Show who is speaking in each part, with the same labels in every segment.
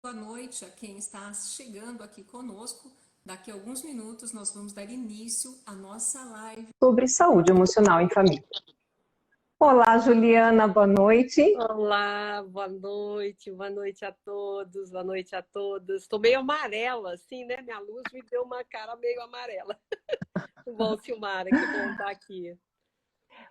Speaker 1: Boa noite a quem está chegando aqui conosco. Daqui a alguns minutos nós vamos dar início à nossa live sobre saúde emocional em família. Olá, Juliana, boa noite.
Speaker 2: Olá, boa noite a todos, boa noite a todas. Estou meio amarela, assim, né? Minha luz me deu uma cara meio amarela. Tudo bom, Silmara? Que bom estar aqui.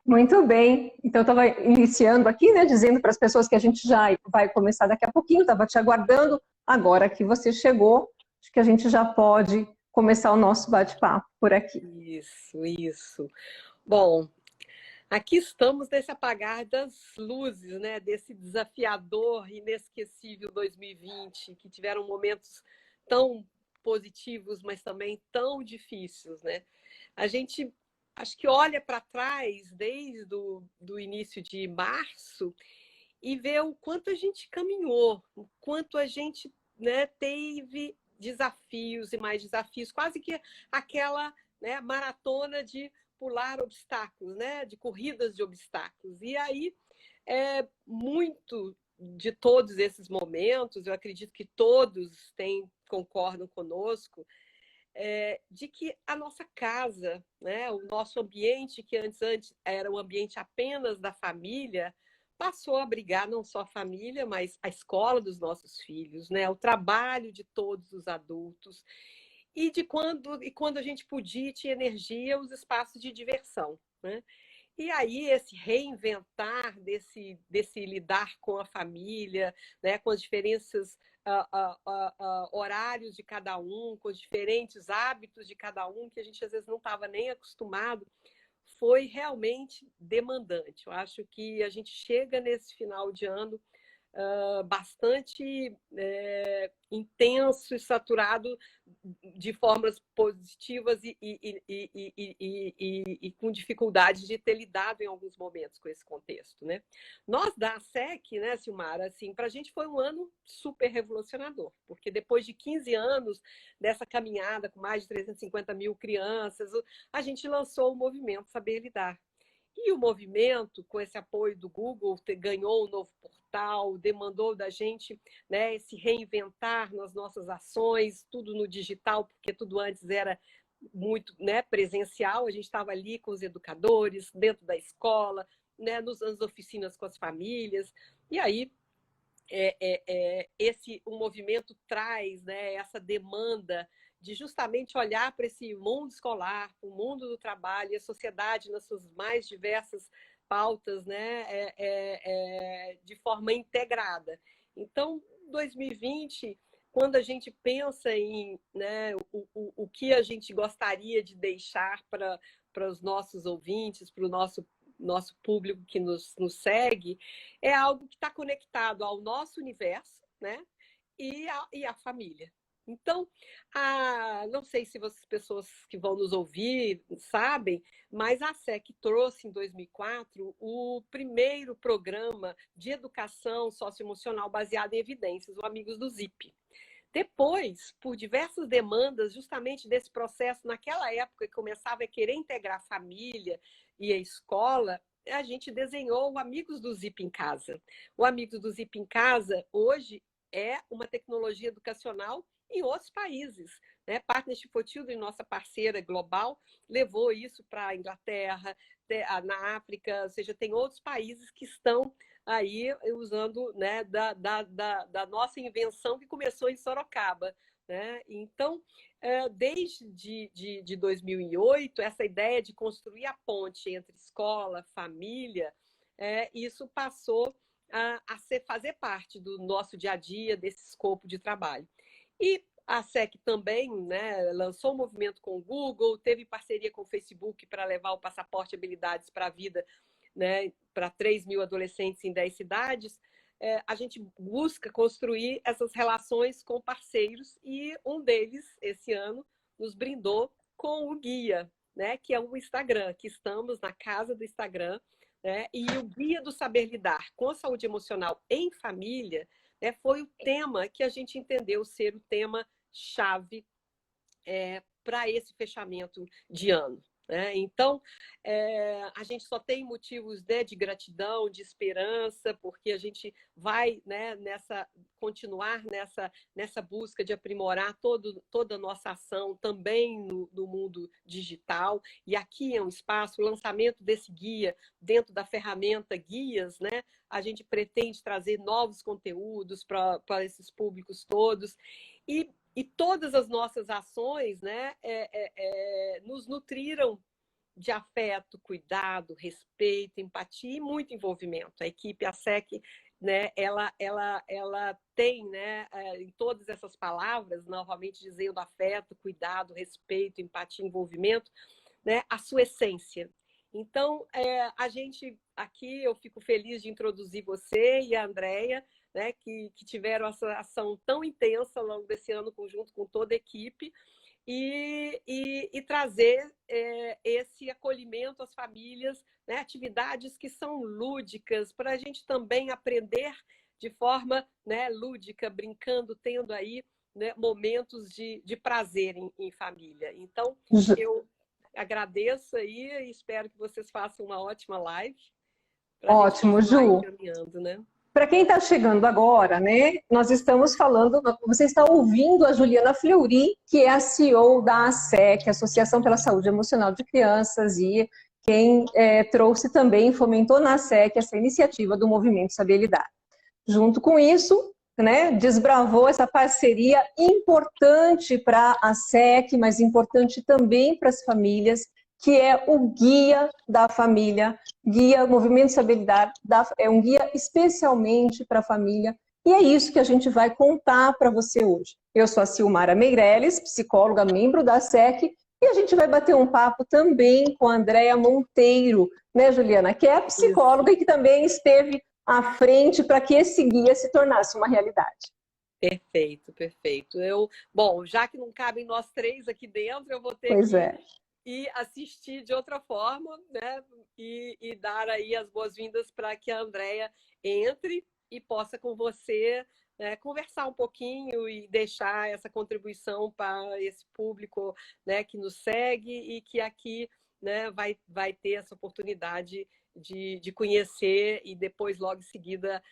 Speaker 1: Muito bem. Então, eu estava iniciando aqui, né, dizendo para as pessoas que a gente já vai começar daqui a pouquinho, estava te aguardando. Agora que você chegou, acho que a gente já pode começar o nosso bate-papo por aqui.
Speaker 2: Isso. Bom, aqui estamos nesse apagar das luzes, né? Desse desafiador, inesquecível 2020, que tiveram momentos tão positivos, mas também tão difíceis, né? A gente acho que olha para trás desde do início de março e vê o quanto a gente caminhou, o quanto a gente, né, teve desafios e mais desafios, quase que aquela, né, maratona de pular obstáculos, né, de corridas de obstáculos. E aí, muito de todos esses momentos, eu acredito que todos concordam conosco, de que a nossa casa, né, o nosso ambiente, que antes era um ambiente apenas da família, passou a abrigar não só a família, mas a escola dos nossos filhos, né, o trabalho de todos os adultos, e quando a gente podia, tinha energia, os espaços de diversão. Né? E aí, esse reinventar desse lidar com a família, né, com as diferenças horários de cada um, com os diferentes hábitos de cada um, que a gente às vezes não estava nem acostumado, foi realmente demandante. Eu acho que a gente chega nesse final de ano bastante intenso e saturado de formas positivas e com dificuldade de ter lidado em alguns momentos com esse contexto. Né? Nós da ASEC, né, Silmara, assim, para a gente foi um ano super revolucionador, porque depois de 15 anos dessa caminhada com mais de 350 mil crianças, a gente lançou o movimento Saber Lidar. E o movimento, com esse apoio do Google, ganhou um novo portal, demandou da gente, né, se reinventar nas nossas ações, tudo no digital, porque tudo antes era muito, né, presencial. A gente estava ali com os educadores, dentro da escola, né, nas oficinas com as famílias. E aí o movimento traz, né, essa demanda de justamente olhar para esse mundo escolar, o mundo do trabalho e a sociedade nas suas mais diversas pautas, né, de forma integrada. Então, 2020, quando a gente pensa em, né, o que a gente gostaria de deixar para os nossos ouvintes, para o nosso público que nos segue, é algo que está conectado ao nosso universo, né? E a família. Então, não sei se as pessoas que vão nos ouvir sabem, mas a SEC trouxe em 2004 o primeiro programa de educação socioemocional baseado em evidências, o Amigos do Zip. Depois, por diversas demandas, justamente desse processo, naquela época que começava a querer integrar a família e a escola, a gente desenhou o Amigos do Zip em Casa. O Amigos do Zip em Casa, hoje, é uma tecnologia educacional em outros países. Né? Partnership for Children, nossa parceira global, levou isso para a Inglaterra, na África, ou seja, tem outros países que estão aí usando, né, da nossa invenção que começou em Sorocaba. Né? Então, desde de 2008, essa ideia de construir a ponte entre escola, família, isso passou fazer parte do nosso dia a dia, desse escopo de trabalho. E a SEC também, né, lançou um movimento com o Google, teve parceria com o Facebook para levar o passaporte habilidades para a vida, né, para 3 mil adolescentes em 10 cidades. A gente busca construir essas relações com parceiros e um deles, esse ano, nos brindou com o guia, né, que é o Instagram, que estamos na casa do Instagram, né, e o Guia do Saber Lidar com a Saúde Emocional em Família, né, foi o tema que a gente entendeu ser o tema chave para esse fechamento de ano. né? Então, a gente só tem motivos, né, de gratidão, de esperança, porque a gente vai, né, continuar nessa busca de aprimorar toda a nossa ação também no mundo digital. E aqui é um espaço, o lançamento desse guia dentro da ferramenta Guias, né? A gente pretende trazer novos conteúdos para esses públicos todos. E todas as nossas ações, né, nos nutriram de afeto, cuidado, respeito, empatia e muito envolvimento. A equipe ASEC, né, ela tem, né, em todas essas palavras, novamente dizendo afeto, cuidado, respeito, empatia, envolvimento, né, a sua essência. Então, a gente aqui, eu fico feliz de introduzir você e a Andréia, né, que tiveram essa ação tão intensa ao longo desse ano, junto com toda a equipe, e trazer esse acolhimento às famílias, né, atividades que são lúdicas, para a gente também aprender de forma, né, lúdica, brincando, tendo aí, né, momentos de prazer em família. Então, eu agradeço aí e espero que vocês façam uma ótima live para a gente
Speaker 1: Ótimo,
Speaker 2: continuar
Speaker 1: Ju.
Speaker 2: encaminhando, né?
Speaker 1: Para quem está chegando agora, né, nós estamos falando, você está ouvindo a Juliana Fleury, que é a CEO da ASEC, Associação pela Saúde Emocional de Crianças, e quem trouxe também, fomentou na ASEC essa iniciativa do Movimento Saberidade. Junto com isso, né, desbravou essa parceria importante para a ASEC, mas importante também para as famílias, que é o Guia da Família, Guia Movimento Saberidade, é um guia especialmente para a família, e é isso que a gente vai contar para você hoje. Eu sou a Silmara Meirelles, psicóloga, membro da ASEC, e a gente vai bater um papo também com a Andréia Monteiro, né, Juliana, que é psicóloga e que também esteve à frente para que esse guia se tornasse uma realidade.
Speaker 2: Perfeito, perfeito. Bom, já que não cabem nós três aqui dentro, eu vou ter e assistir de outra forma, né? E dar aí as boas-vindas para que a Andréia entre e possa com você conversar um pouquinho e deixar essa contribuição para esse público, né, que nos segue e que aqui, né, vai ter essa oportunidade de conhecer e depois, logo em seguida,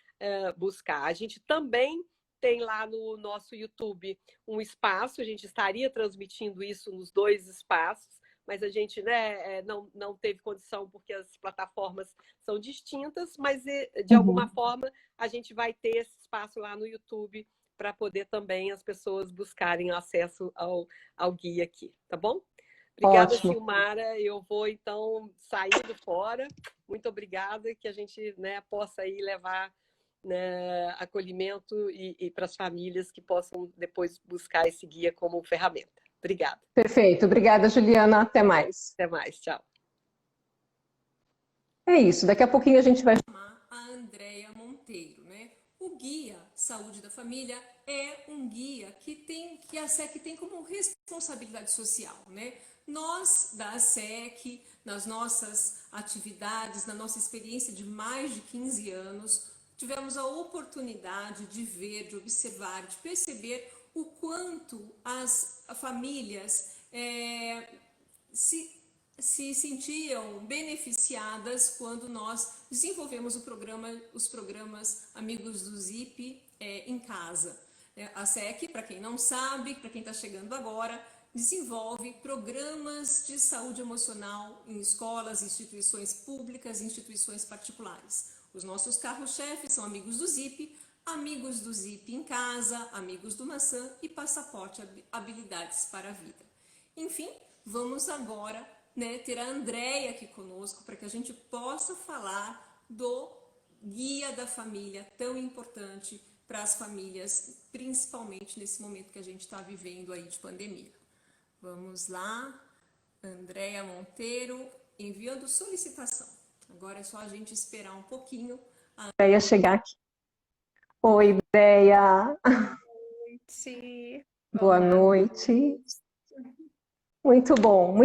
Speaker 2: buscar. A gente também tem lá no nosso YouTube um espaço, a gente estaria transmitindo isso nos dois espaços, mas a gente, né, não teve condição porque as plataformas são distintas, mas de alguma forma a gente vai ter esse espaço lá no YouTube para poder também as pessoas buscarem acesso ao guia aqui, tá bom? Obrigada, ótimo. Silmara. Eu vou, então, saindo fora. Muito obrigada e que a gente, né, possa aí levar, né, acolhimento e para as famílias que possam depois buscar esse guia como ferramenta. Obrigada.
Speaker 1: Perfeito. Obrigada, Juliana. Até mais.
Speaker 2: Até mais. Tchau.
Speaker 1: É isso. Daqui a pouquinho a gente vai
Speaker 3: chamar a Andréia Monteiro, né? O Guia Saúde da Família é um guia que a ASEC tem como responsabilidade social, né? Nós, da ASEC, nas nossas atividades, na nossa experiência de mais de 15 anos, tivemos a oportunidade de ver, de observar, de perceber o quanto as famílias se sentiam beneficiadas quando nós desenvolvemos os programas Amigos do Zip em casa. A SEC, para quem não sabe, para quem está chegando agora, desenvolve programas de saúde emocional em escolas, instituições públicas, instituições particulares. Os nossos carros-chefes são Amigos do Zip em casa, Amigos do Maçã e Passaporte Habilidades para a Vida. Enfim, vamos agora, né, ter a Andréia aqui conosco para que a gente possa falar do Guia da Família, tão importante para as famílias, principalmente nesse momento que a gente está vivendo aí de pandemia. Vamos lá, Andréia Monteiro, enviando solicitação. Agora é só a gente esperar um pouquinho.
Speaker 1: A Andréia chegar aqui. Oi, Andréia.
Speaker 4: Noite.
Speaker 1: Boa noite. Muito bom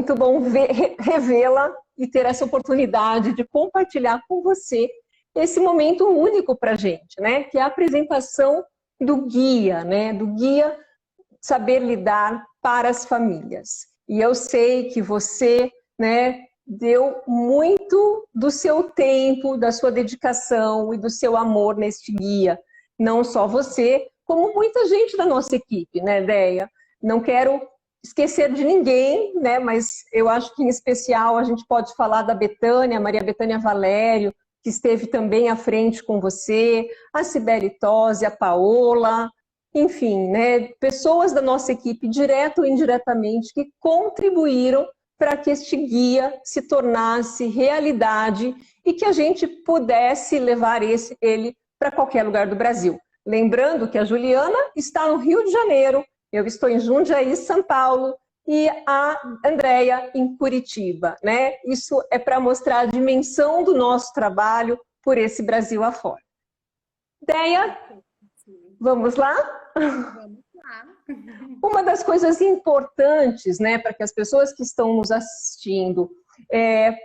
Speaker 1: revê-la e ter essa oportunidade de compartilhar com você esse momento único para a gente, né? Que é a apresentação do guia, né? Do guia Saber Lidar para as Famílias. E eu sei que você, né, deu muito do seu tempo, da sua dedicação e do seu amor neste guia. Não só você, como muita gente da nossa equipe, né, Déia? Não quero esquecer de ninguém, né, mas eu acho que em especial a gente pode falar da Betânia, Maria Betânia Valério, que esteve também à frente com você, a Cibele Tosi, a Paola, enfim, né, pessoas da nossa equipe, direto ou indiretamente, que contribuíram para que este guia se tornasse realidade e que a gente pudesse levar ele para qualquer lugar do Brasil. Lembrando que a Juliana está no Rio de Janeiro, eu estou em Jundiaí, São Paulo, e a Andréia em Curitiba, né? Isso é para mostrar a dimensão do nosso trabalho por esse Brasil afora. Déia, vamos lá?
Speaker 4: Vamos lá.
Speaker 1: Uma das coisas importantes, né, para que as pessoas que estão nos assistindo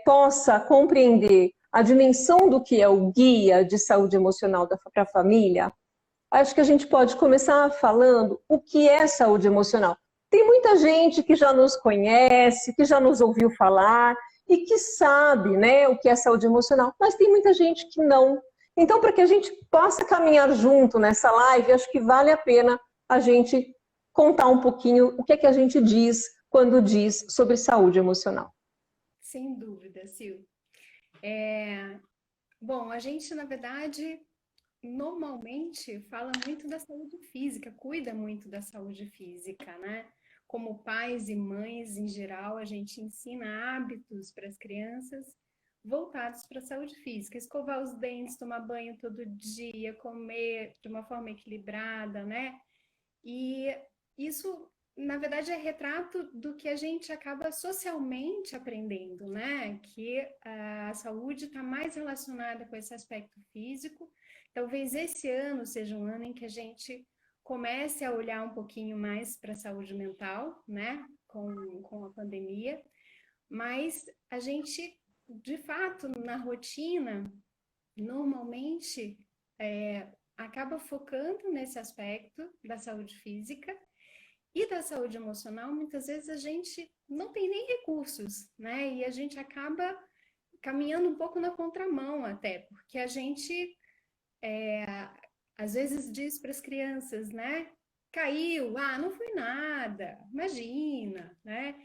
Speaker 1: possa compreender a dimensão do que é o guia de saúde emocional para a família, acho que a gente pode começar falando o que é saúde emocional. Tem muita gente que já nos conhece, que já nos ouviu falar e que sabe, né, o que é saúde emocional, mas tem muita gente que não. Então, para que a gente possa caminhar junto nessa live, acho que vale a pena a gente contar um pouquinho o que é que a gente diz quando diz sobre saúde emocional.
Speaker 4: Sem dúvida, Sil. Bom, a gente, na verdade, normalmente fala muito da saúde física, cuida muito da saúde física, né? Como pais e mães, em geral, a gente ensina hábitos para as crianças voltados para a saúde física. Escovar os dentes, tomar banho todo dia, comer de uma forma equilibrada, né? E isso, na verdade, é retrato do que a gente acaba socialmente aprendendo, né? Que a saúde está mais relacionada com esse aspecto físico. Talvez esse ano seja um ano em que a gente comece a olhar um pouquinho mais para a saúde mental, né? Com a pandemia. Mas a gente, de fato, na rotina, normalmente acaba focando nesse aspecto da saúde física e da saúde emocional. Muitas vezes a gente não tem nem recursos, né? E a gente acaba caminhando um pouco na contramão até, porque a gente às vezes diz para as crianças, né? Caiu, não foi nada, imagina, né?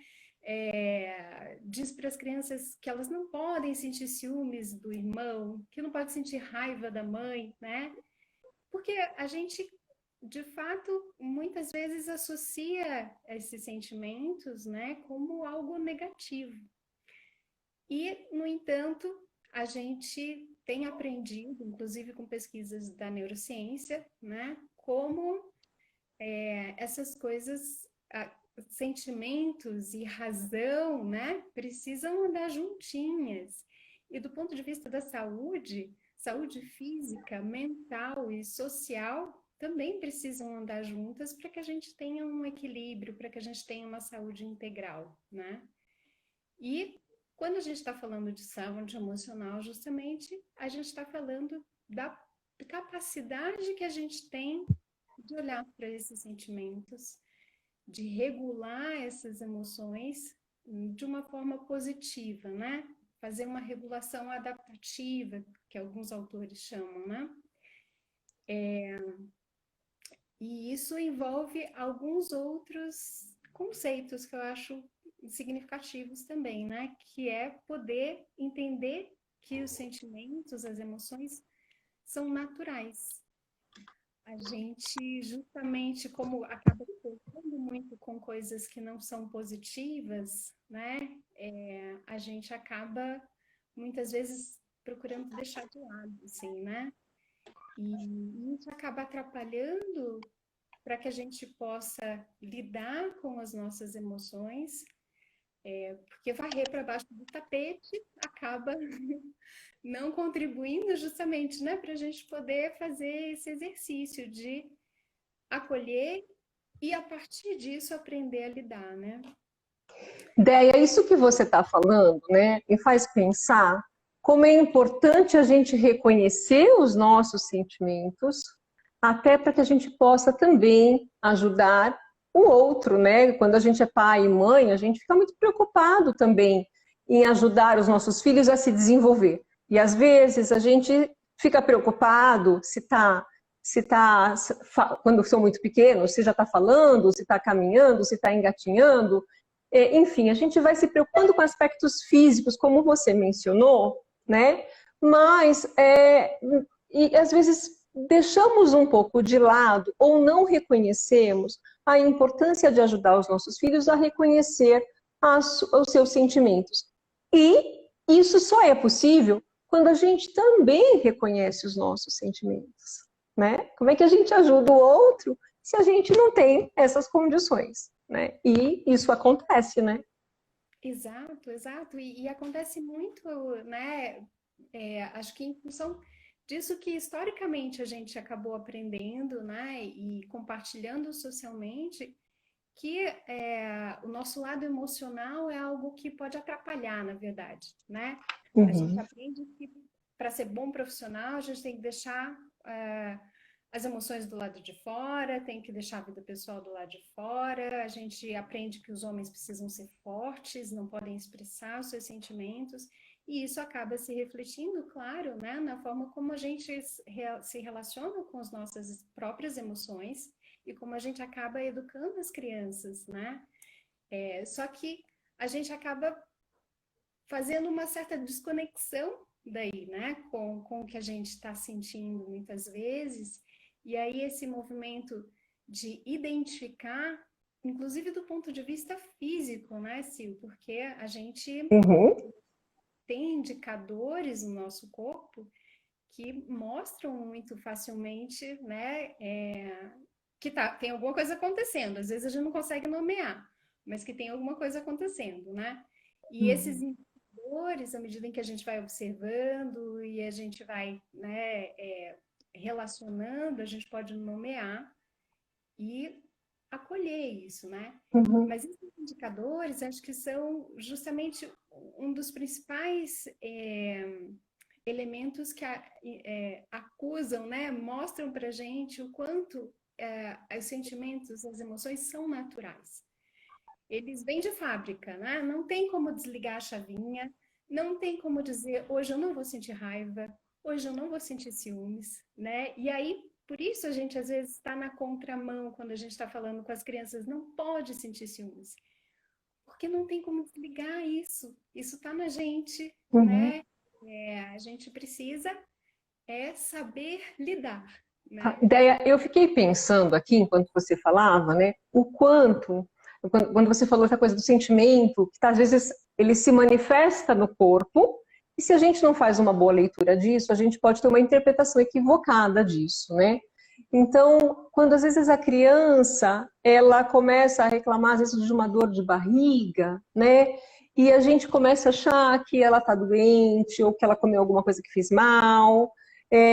Speaker 4: Diz para as crianças que elas não podem sentir ciúmes do irmão, que não pode sentir raiva da mãe, né? Porque a gente, de fato, muitas vezes associa esses sentimentos, né, como algo negativo. E, no entanto, a gente tem aprendido, inclusive com pesquisas da neurociência, né, como essas coisas, sentimentos e razão, né, precisam andar juntinhas. E do ponto de vista da saúde física, mental e social também precisam andar juntas para que a gente tenha um equilíbrio, para que a gente tenha uma saúde integral, né? E quando a gente está falando de saúde emocional, justamente, a gente está falando da capacidade que a gente tem de olhar para esses sentimentos, de regular essas emoções de uma forma positiva, né? Fazer uma regulação adaptativa, que alguns autores chamam, né? E isso envolve alguns outros conceitos que eu acho significativos também, né? Que é poder entender que os sentimentos, as emoções, são naturais. A gente, justamente, como acaba focando muito com coisas que não são positivas, né? A gente acaba, muitas vezes, procurando deixar de lado, assim, né? E isso acaba atrapalhando para que a gente possa lidar com as nossas emoções, porque varrer para baixo do tapete acaba não contribuindo justamente, né, para a gente poder fazer esse exercício de acolher e, a partir disso, aprender a lidar, né?
Speaker 1: Déia, isso que você está falando, né, me faz pensar como é importante a gente reconhecer os nossos sentimentos, até para que a gente possa também ajudar o outro, né? Quando a gente é pai e mãe, a gente fica muito preocupado também em ajudar os nossos filhos a se desenvolver. E às vezes a gente fica preocupado quando são muito pequenos, se já está falando, se está caminhando, se está engatinhando. Enfim, a gente vai se preocupando com aspectos físicos, como você mencionou, né? Mas, e às vezes, deixamos um pouco de lado ou não reconhecemos a importância de ajudar os nossos filhos a reconhecer os seus sentimentos. E isso só é possível quando a gente também reconhece os nossos sentimentos, né? Como é que a gente ajuda o outro se a gente não tem essas condições, né? E isso acontece, né?
Speaker 4: Exato, exato. E acontece muito, né? Acho que em função disso que historicamente a gente acabou aprendendo, né? E compartilhando socialmente, que o nosso lado emocional é algo que pode atrapalhar, na verdade, né? A gente
Speaker 1: Uhum.
Speaker 4: aprende que para ser bom profissional, a gente tem que deixar as emoções do lado de fora, tem que deixar a vida pessoal do lado de fora. A gente aprende que os homens precisam ser fortes, não podem expressar os seus sentimentos. E isso acaba se refletindo, claro, né, na forma como a gente se relaciona com as nossas próprias emoções e como a gente acaba educando as crianças, né? Só que a gente acaba fazendo uma certa desconexão daí, né, com o que a gente está sentindo muitas vezes. E aí esse movimento de identificar, inclusive do ponto de vista físico, né, Sil? Porque a gente
Speaker 1: Uhum.
Speaker 4: tem indicadores no nosso corpo que mostram muito facilmente, né, que tem alguma coisa acontecendo. Às vezes a gente não consegue nomear, mas que tem alguma coisa acontecendo, né? E esses indicadores, à medida em que a gente vai observando e a gente vai, né, relacionando, a gente pode nomear e acolher isso, né?
Speaker 1: Uhum.
Speaker 4: Mas esses indicadores, acho que são justamente um dos principais elementos que acusam, né? Mostram para gente o quanto os sentimentos, as emoções são naturais. Eles vêm de fábrica, né? Não tem como desligar a chavinha, não tem como dizer, hoje eu não vou sentir raiva, hoje eu não vou sentir ciúmes, né? E aí, por isso a gente às vezes está na contramão quando a gente está falando com as crianças, não pode sentir ciúmes, porque não tem como desligar isso. Isso está na gente,
Speaker 1: Uhum.
Speaker 4: né? A gente precisa saber lidar, né?
Speaker 1: Ideia, eu fiquei pensando aqui, enquanto você falava, né, o quanto, quando você falou essa coisa do sentimento, que às vezes ele se manifesta no corpo, e se a gente não faz uma boa leitura disso, a gente pode ter uma interpretação equivocada disso, né? Então, quando às vezes a criança, ela começa a reclamar, às vezes, de uma dor de barriga, né? E a gente começa a achar que ela está doente, ou que ela comeu alguma coisa que fez mal,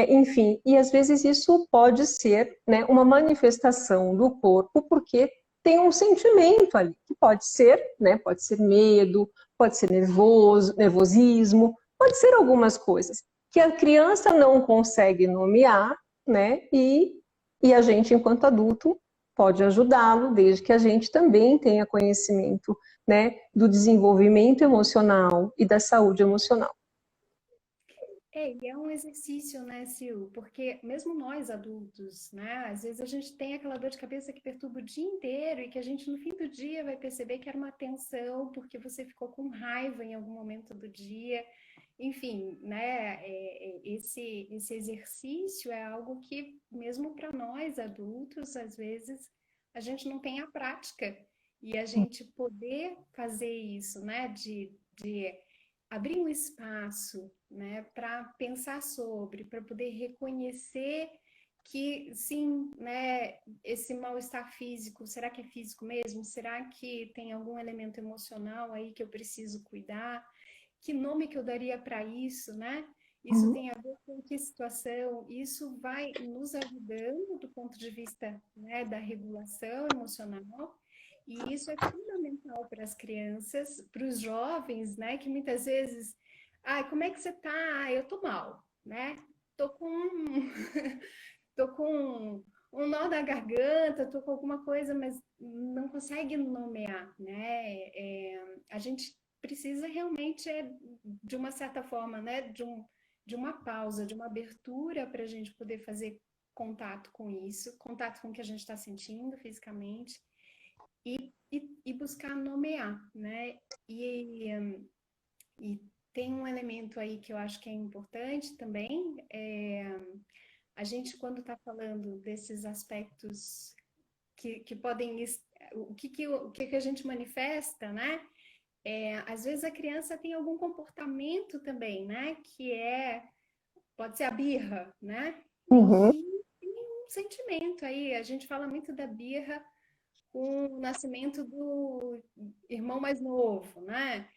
Speaker 1: enfim, e às vezes isso pode ser, né, uma manifestação do corpo, porque tem um sentimento ali, que pode ser, né, pode ser medo, pode ser nervosismo, pode ser algumas coisas que a criança não consegue nomear, né, e a gente, enquanto adulto, pode ajudá-lo, desde que a gente também tenha conhecimento, né, do desenvolvimento emocional e da saúde emocional.
Speaker 4: E é um exercício, né, Sil? Porque mesmo nós adultos, né, às vezes a gente tem aquela dor de cabeça que perturba o dia inteiro e que a gente no fim do dia vai perceber que era uma tensão porque você ficou com raiva em algum momento do dia. Enfim, né, esse exercício é algo que mesmo para nós adultos, às vezes a gente não tem a prática. E a gente poder fazer isso, né, de abrir um espaço, né, para pensar sobre, para poder reconhecer que sim, né, esse mal-estar físico, será que é físico mesmo? Será que tem algum elemento emocional aí que eu preciso cuidar? Que nome que eu daria para isso, né? Isso tem a ver com que situação? Isso vai nos ajudando do ponto de vista, né, da regulação emocional. E isso é fundamental para as crianças, para os jovens, né? Que muitas vezes, como é que você tá? Eu tô mal, né? Tô com tô com um nó na garganta, tô com alguma coisa, mas não consegue nomear, né? A gente precisa realmente de uma certa forma, né, de uma pausa, de uma abertura para a gente poder fazer contato com isso, contato com o que a gente está sentindo fisicamente e buscar nomear, né? E tem um elemento aí que eu acho que é importante também, a gente quando está falando desses aspectos que podem, o que a gente manifesta, né? Às vezes a criança tem algum comportamento também, né? Pode ser a birra, né?
Speaker 1: Uhum.
Speaker 4: E tem um sentimento aí, a gente fala muito da birra com o nascimento do irmão mais novo, né?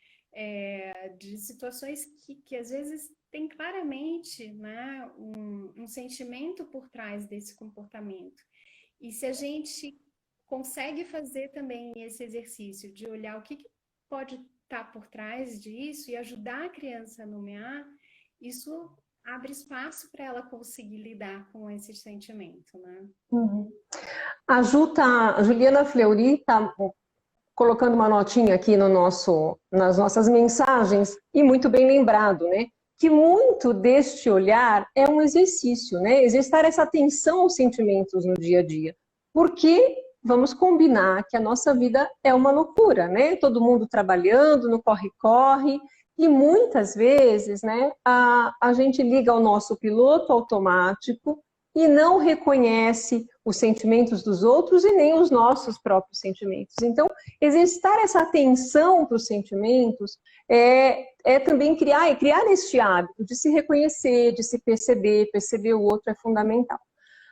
Speaker 4: De situações que às vezes tem claramente, né, um sentimento por trás desse comportamento. E se a gente consegue fazer também esse exercício de olhar o que pode estar por trás disso e ajudar a criança a nomear, isso abre espaço para ela conseguir lidar com esse sentimento, né?
Speaker 1: Uhum. A Juliana Fleury está colocando uma notinha aqui nas nossas mensagens, e muito bem lembrado, né? Que muito deste olhar é um exercício, né? Exercitar essa atenção aos sentimentos no dia a dia. Porque vamos combinar que a nossa vida é uma loucura, né? Todo mundo trabalhando no corre-corre, e muitas vezes, né, a gente liga o nosso piloto automático e não reconhece os sentimentos dos outros e nem os nossos próprios sentimentos. Então, exercitar essa atenção para os sentimentos é também criar este hábito de se reconhecer, de se perceber o outro é fundamental.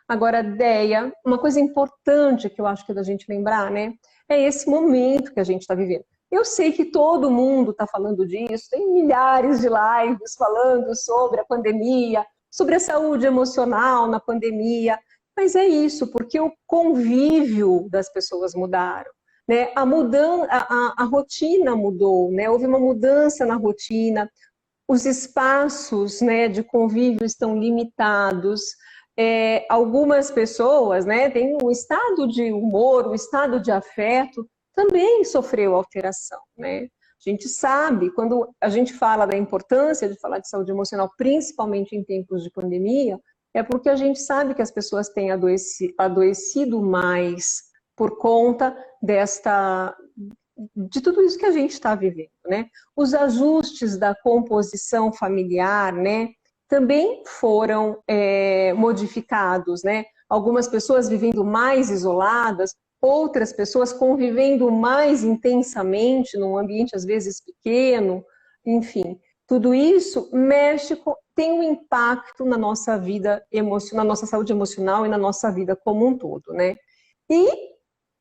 Speaker 1: Agora, Déia, uma coisa importante que eu acho que é da gente lembrar, né, é esse momento que a gente está vivendo. Eu sei que todo mundo está falando disso, tem milhares de lives falando sobre a pandemia, sobre a saúde emocional na pandemia, mas é isso, porque o convívio das pessoas mudaram, né? A rotina mudou, né? Houve uma mudança na rotina, os espaços, né, de convívio estão limitados. Algumas pessoas, né, têm um estado de humor, um estado de afeto, também sofreu alteração, né? A gente sabe, quando a gente fala da importância de falar de saúde emocional, principalmente em tempos de pandemia, é porque a gente sabe que as pessoas têm adoecido mais por conta de tudo isso que a gente está vivendo, né? Os ajustes da composição familiar, né, também foram modificados, né? Algumas pessoas vivendo mais isoladas, outras pessoas convivendo mais intensamente num ambiente às vezes pequeno, enfim, tudo isso tem um impacto na nossa vida emocional, na nossa saúde emocional e na nossa vida como um todo, né? E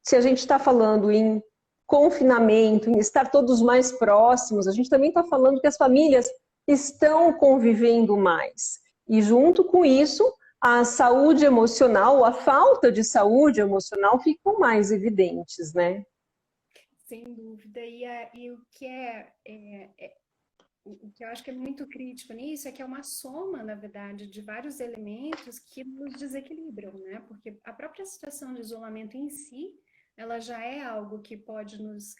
Speaker 1: se a gente está falando em confinamento, em estar todos mais próximos, a gente também está falando que as famílias estão convivendo mais. E junto com isso, a saúde emocional, a falta de saúde emocional ficam mais evidentes, né?
Speaker 4: Sem dúvida. E o que eu acho que é muito crítico nisso é que é uma soma, na verdade, de vários elementos que nos desequilibram, né? Porque a própria situação de isolamento em si, ela já é algo que pode nos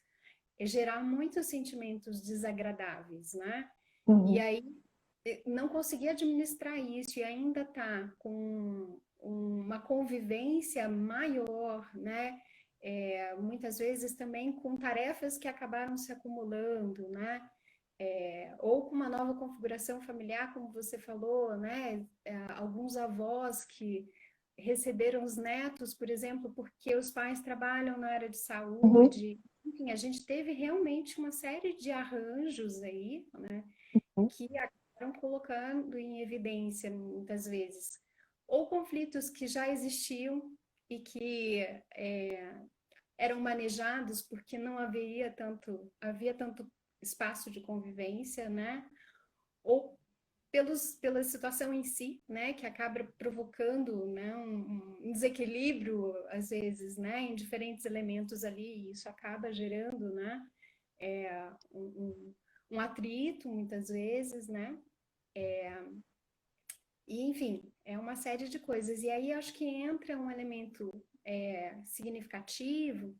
Speaker 4: gerar muitos sentimentos desagradáveis, né? E
Speaker 1: Uhum.
Speaker 4: aí não conseguir administrar isso e ainda tá com uma convivência maior, né? Muitas vezes também com tarefas que acabaram se acumulando, né? Ou com uma nova configuração familiar, como você falou, né? Alguns avós que receberam os netos, por exemplo, porque os pais trabalham na área de
Speaker 1: Uhum.
Speaker 4: saúde. Enfim, a gente teve realmente uma série de arranjos aí, né? Que acabaram colocando em evidência, muitas vezes, ou conflitos que já existiam e que eram manejados porque não havia tanto espaço de convivência, né? Ou pela situação em si, né, que acaba provocando, né, um desequilíbrio às vezes, né, em diferentes elementos ali, e isso acaba gerando, né, um atrito muitas vezes, né, e enfim, é uma série de coisas. E aí acho que entra um elemento significativo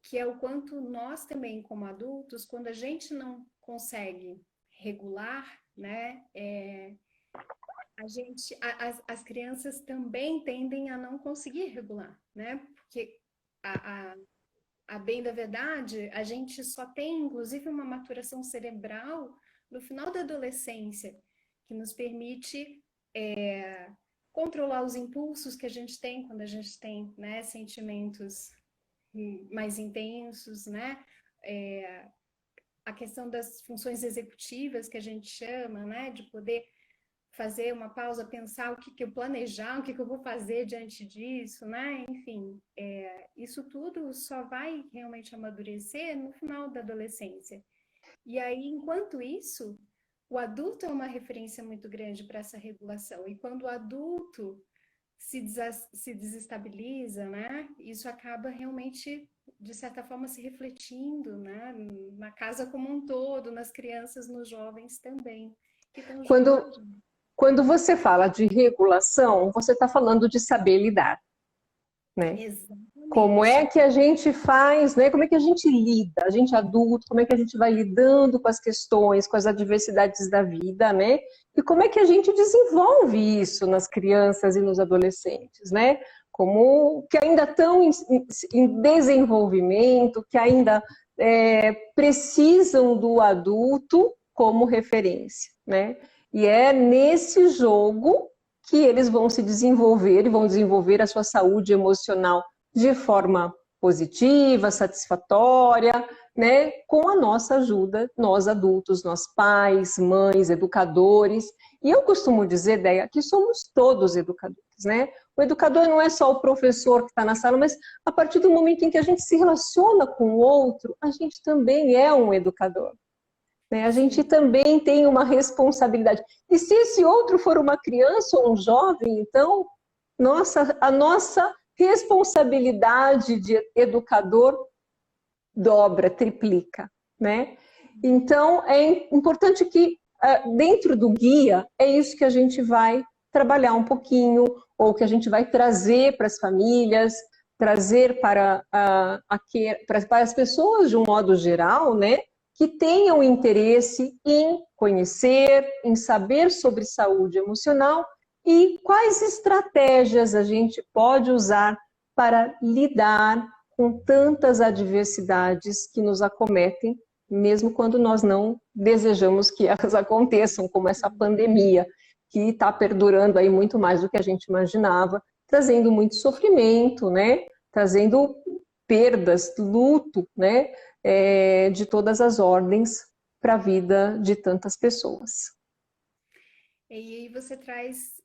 Speaker 4: que é o quanto nós também, como adultos, quando a gente não consegue regular, né, as crianças também tendem a não conseguir regular, né? Porque a bem da verdade, a gente só tem, inclusive, uma maturação cerebral no final da adolescência, que nos permite controlar os impulsos que a gente tem quando a gente tem, né, sentimentos mais intensos, né? A questão das funções executivas que a gente chama, né? De poder fazer uma pausa, pensar o que eu planejar, o que eu vou fazer diante disso, né? Enfim, isso tudo só vai realmente amadurecer no final da adolescência. E aí, enquanto isso, o adulto é uma referência muito grande para essa regulação. E quando o adulto se desestabiliza, né? Isso acaba realmente, de certa forma, se refletindo, né? Na casa como um todo, nas crianças, nos jovens também, que estão junto com
Speaker 1: Quando,
Speaker 4: a gente.
Speaker 1: quando você fala de regulação, você está falando de saber lidar, né? Como é
Speaker 4: Exatamente.
Speaker 1: que a gente faz, né? Como é que a gente lida, a gente adulto, como é que a gente vai lidando com as questões, com as adversidades da vida, né? E como é que a gente desenvolve isso nas crianças e nos adolescentes, né? Como que ainda estão em desenvolvimento, que ainda precisam do adulto como referência, né? E é nesse jogo que eles vão se desenvolver e vão desenvolver a sua saúde emocional de forma positiva, satisfatória, né? Com a nossa ajuda, nós adultos, nós pais, mães, educadores. E eu costumo dizer, Deia, que somos todos educadores, né? O educador não é só o professor que está na sala, mas a partir do momento em que a gente se relaciona com o outro, a gente também é um educador. Né? A gente
Speaker 4: Sim.
Speaker 1: também tem uma responsabilidade. E se esse outro for uma criança ou um jovem, então, a nossa responsabilidade de educador dobra, triplica, né? Então, é importante que dentro do guia, é isso que a gente vai trabalhar um pouquinho, ou que a gente vai trazer para as famílias, trazer para as pessoas de um modo geral, né? Que tenham interesse em conhecer, em saber sobre saúde emocional e quais estratégias a gente pode usar para lidar com tantas adversidades que nos acometem, mesmo quando nós não desejamos que elas aconteçam, como essa pandemia, que está perdurando aí muito mais do que a gente imaginava, trazendo muito sofrimento, né? Trazendo perdas, luto, né? De todas as ordens para a vida de tantas pessoas.
Speaker 4: E aí você traz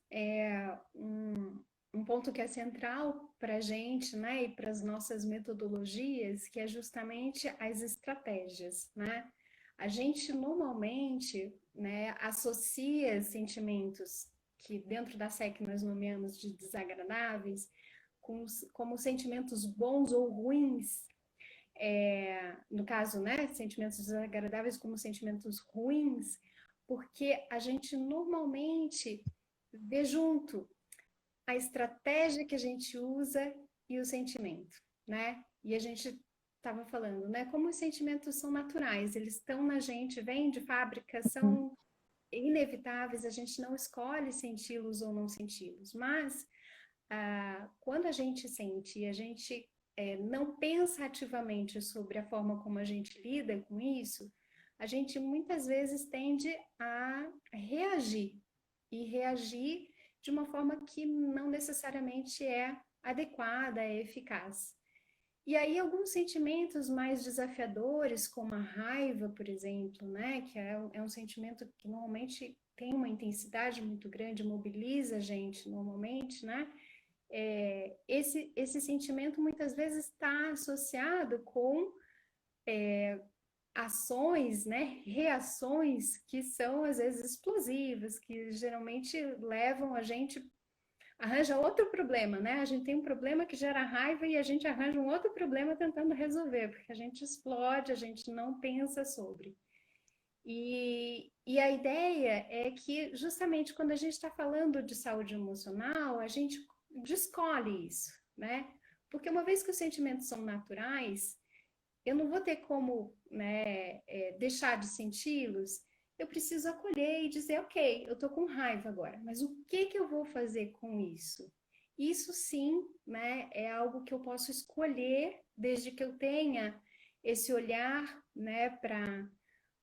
Speaker 4: um ponto que é central para a gente, né, e para as nossas metodologias, que é justamente as estratégias, né? A gente normalmente, né, associa sentimentos que dentro da SEC nós nomeamos de desagradáveis como sentimentos bons ou ruins, no caso, né, sentimentos desagradáveis como sentimentos ruins, porque a gente normalmente vê junto a estratégia que a gente usa e o sentimento, né? E a gente estava falando, né? Como os sentimentos são naturais, eles estão na gente, vêm de fábrica, são inevitáveis, a gente não escolhe senti-los ou não senti-los, mas quando a gente sente e a gente não pensa ativamente sobre a forma como a gente lida com isso, a gente muitas vezes tende a reagir e reagir de uma forma que não necessariamente é adequada, é eficaz. E aí alguns sentimentos mais desafiadores, como a raiva, por exemplo, né, que é um sentimento que normalmente tem uma intensidade muito grande, mobiliza a gente normalmente, né? Esse sentimento muitas vezes está associado com ações, né, reações que são às vezes explosivas, que geralmente levam a gente arranja outro problema, né? A gente tem um problema que gera raiva e a gente arranja um outro problema tentando resolver, porque a gente explode, a gente não pensa sobre. E a ideia é que justamente quando a gente está falando de saúde emocional, a gente descolhe isso, né? Porque uma vez que os sentimentos são naturais, eu não vou ter como, né, deixar de senti-los. Eu preciso acolher e dizer, ok, eu estou com raiva agora, mas o que que eu vou fazer com isso? Isso sim, né, é algo que eu posso escolher desde que eu tenha esse olhar, né, para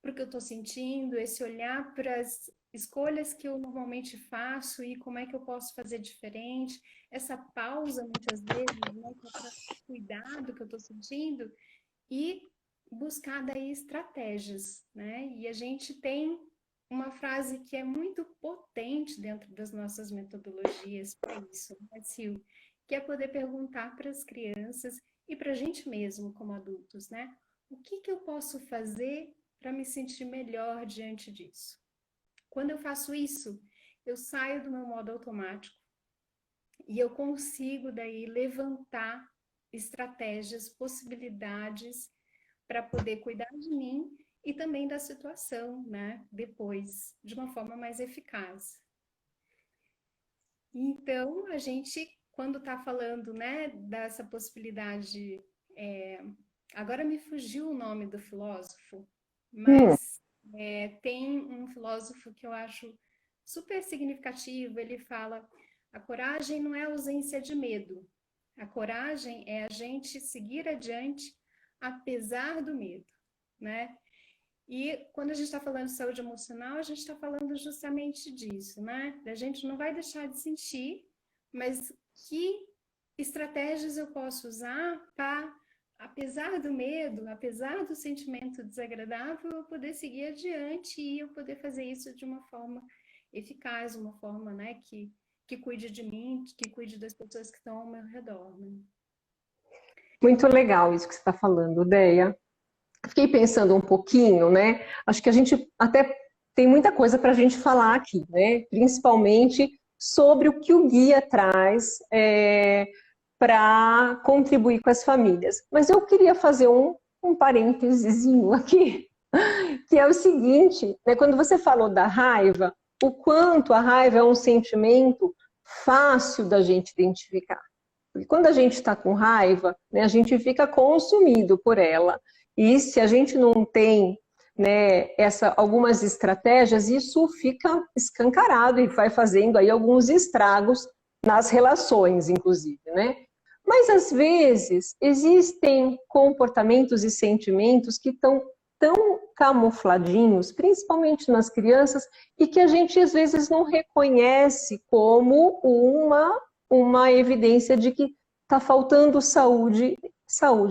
Speaker 4: o que eu estou sentindo, esse olhar para as escolhas que eu normalmente faço e como é que eu posso fazer diferente, essa pausa muitas vezes, né, para cuidar do que eu estou sentindo e buscar daí estratégias, né? E a gente tem uma frase que é muito potente dentro das nossas metodologias para isso, né, Sil? Que é poder perguntar para as crianças e para a gente mesmo como adultos, né? O que que eu posso fazer para me sentir melhor diante disso? Quando eu faço isso, eu saio do meu modo automático e eu consigo daí levantar estratégias, possibilidades para poder cuidar de mim e também da situação, né? Depois, de uma forma mais eficaz. Então, a gente, quando está falando, né, dessa possibilidade, agora me fugiu o nome do filósofo,
Speaker 1: Hum,
Speaker 4: mas tem um filósofo que eu acho super significativo. Ele fala: a coragem não é ausência de medo, a coragem é a gente seguir adiante apesar do medo, né? E quando a gente está falando de saúde emocional, a gente está falando justamente disso, né? A gente não vai deixar de sentir, mas que estratégias eu posso usar para, apesar do medo, apesar do sentimento desagradável, eu poder seguir adiante e eu poder fazer isso de uma forma eficaz, uma forma, né, que cuide de mim, que cuide das pessoas que estão ao meu redor, né?
Speaker 1: muito legal isso que você está falando, Deia. Fiquei pensando um pouquinho, né? Acho que a gente até tem muita coisa para a gente falar aqui, né? Principalmente sobre o que o guia traz para contribuir com as famílias. Mas eu queria fazer um parênteses aqui, que é o seguinte, né? Quando você falou da raiva, o quanto a raiva é um sentimento fácil da gente identificar. Porque quando a gente está com raiva, né, a gente fica consumido por ela. E se a gente não tem, né, algumas estratégias, isso fica escancarado e vai fazendo aí alguns estragos nas relações, inclusive, né? Mas às vezes existem comportamentos e sentimentos que estão tão camufladinhos, principalmente nas crianças, e que a gente às vezes não reconhece como uma evidência de que está faltando saúde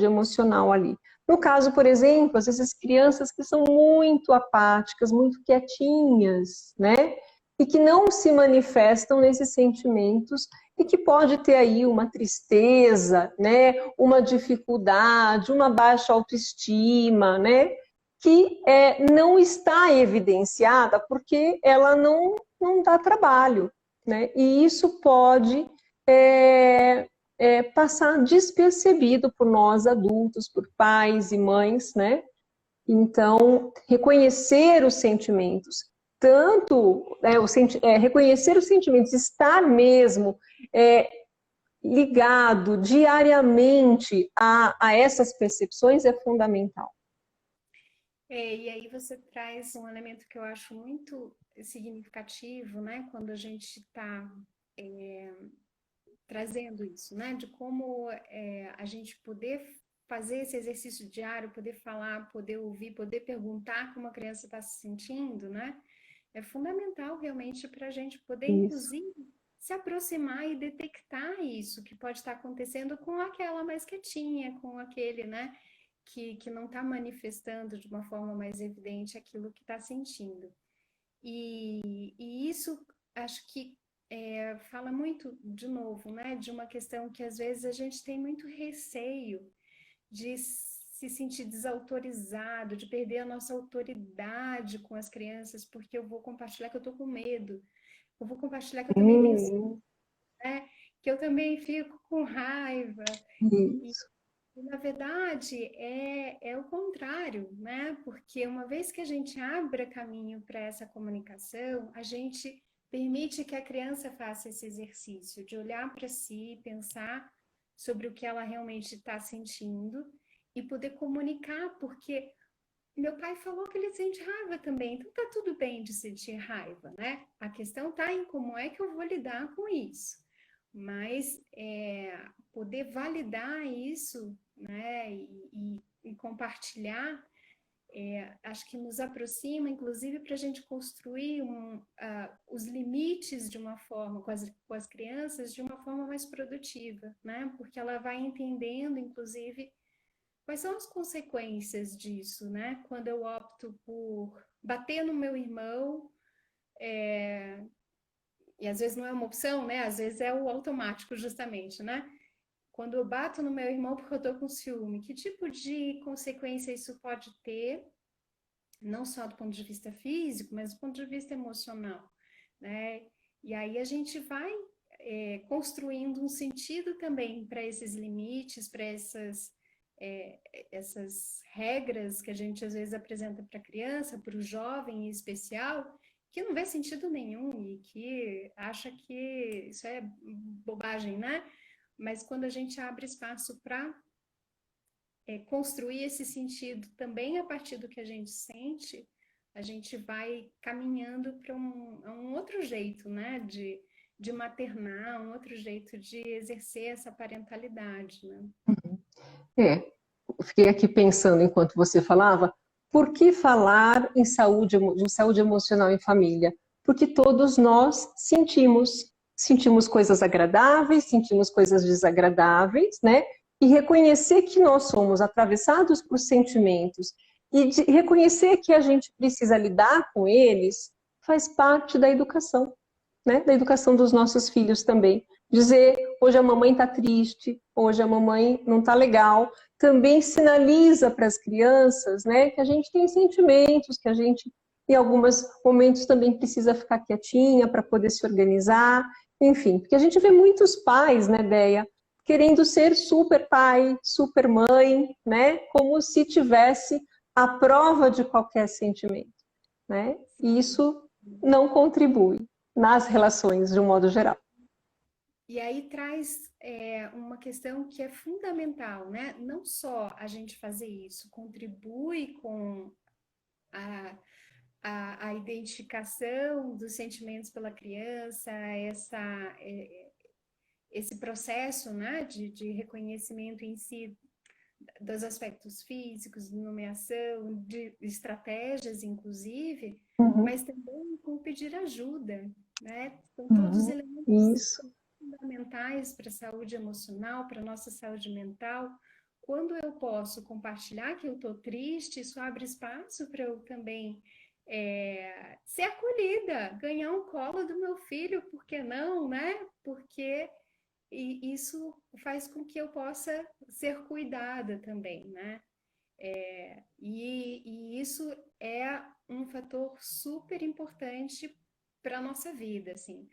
Speaker 1: emocional ali. No caso, por exemplo, às vezes crianças que são muito apáticas, muito quietinhas, né? E que não se manifestam nesses sentimentos e que pode ter aí uma tristeza, né? Uma dificuldade, uma baixa autoestima, né? Que não está evidenciada porque ela não dá trabalho, né? E isso pode passar despercebido por nós adultos, por pais e mães, né? Então, reconhecer os sentimentos, reconhecer os sentimentos, estar mesmo ligado diariamente a essas percepções é fundamental.
Speaker 4: E aí você traz um elemento que eu acho muito significativo, né? Quando a gente está trazendo isso, né? De como a gente poder fazer esse exercício diário, poder falar, poder ouvir, poder perguntar como a criança está se sentindo, né? É fundamental realmente para a gente poder,
Speaker 1: Isso.
Speaker 4: inclusive, se aproximar e detectar isso que pode estar acontecendo com aquela mais quietinha, com aquele, né? Que não está manifestando de uma forma mais evidente aquilo que está sentindo. E isso acho que fala muito, de novo, né, de uma questão que às vezes a gente tem muito receio de se sentir desautorizado, de perder a nossa autoridade com as crianças, porque eu vou compartilhar que eu estou com medo, eu vou compartilhar que eu também tenho, né, que eu também fico com raiva. E,
Speaker 1: Isso.
Speaker 4: na verdade, é o contrário, né? Porque uma vez que a gente abre caminho para essa comunicação, a gente permite que a criança faça esse exercício de olhar para si, pensar sobre o que ela realmente está sentindo e poder comunicar, porque meu pai falou que ele sente raiva também, então tá tudo bem de sentir raiva, né? A questão tá em como é que eu vou lidar com isso. Mas poder validar isso, né, e compartilhar, acho que nos aproxima, inclusive, para a gente construir os limites de uma forma, com as crianças, de uma forma mais produtiva, né? Porque ela vai entendendo, inclusive, quais são as consequências disso, né? Quando eu opto por bater no meu irmão, e às vezes não é uma opção, né? Às vezes é o automático, justamente, né? Quando eu bato no meu irmão porque eu tô com ciúme, que tipo de consequência isso pode ter, não só do ponto de vista físico, mas do ponto de vista emocional, né? E aí a gente vai construindo um sentido também para esses limites, para essas regras que a gente às vezes apresenta para a criança, para o jovem em especial, que não vê sentido nenhum e que acha que isso é bobagem, né? Mas quando a gente abre espaço para construir esse sentido também a partir do que a gente sente, a gente vai caminhando para um outro jeito, né? De maternar, um outro jeito de exercer essa parentalidade, né?
Speaker 1: Eu fiquei aqui pensando enquanto você falava, por que falar em saúde emocional em família? Porque todos nós sentimos coisas agradáveis, sentimos coisas desagradáveis, né? E reconhecer que nós somos atravessados por sentimentos e reconhecer que a gente precisa lidar com eles faz parte da educação, né? Da educação dos nossos filhos também. Dizer, hoje a mamãe está triste, hoje a mamãe não está legal, também sinaliza para as crianças, né, que a gente tem sentimentos, que a gente, em alguns momentos, também precisa ficar quietinha para poder se organizar, enfim, porque a gente vê muitos pais, né, Déia, querendo ser super pai, super mãe, né, como se tivesse a prova de qualquer sentimento, né, e isso não contribui nas relações de um modo geral.
Speaker 4: E aí traz uma questão que é fundamental, né? Não só a gente fazer isso contribui com a identificação dos sentimentos pela criança, esse processo, né, de reconhecimento em si dos aspectos físicos, de nomeação, de estratégias, inclusive, mas também com pedir ajuda, né? São todos elementos fundamentais para a saúde emocional, para a nossa saúde mental. Quando eu posso compartilhar que eu estou triste, isso abre espaço para eu também ser acolhida, ganhar um colo do meu filho, por que não, né? Porque isso faz com que eu possa ser cuidada também, né? E isso é um fator super importante para a nossa vida, assim.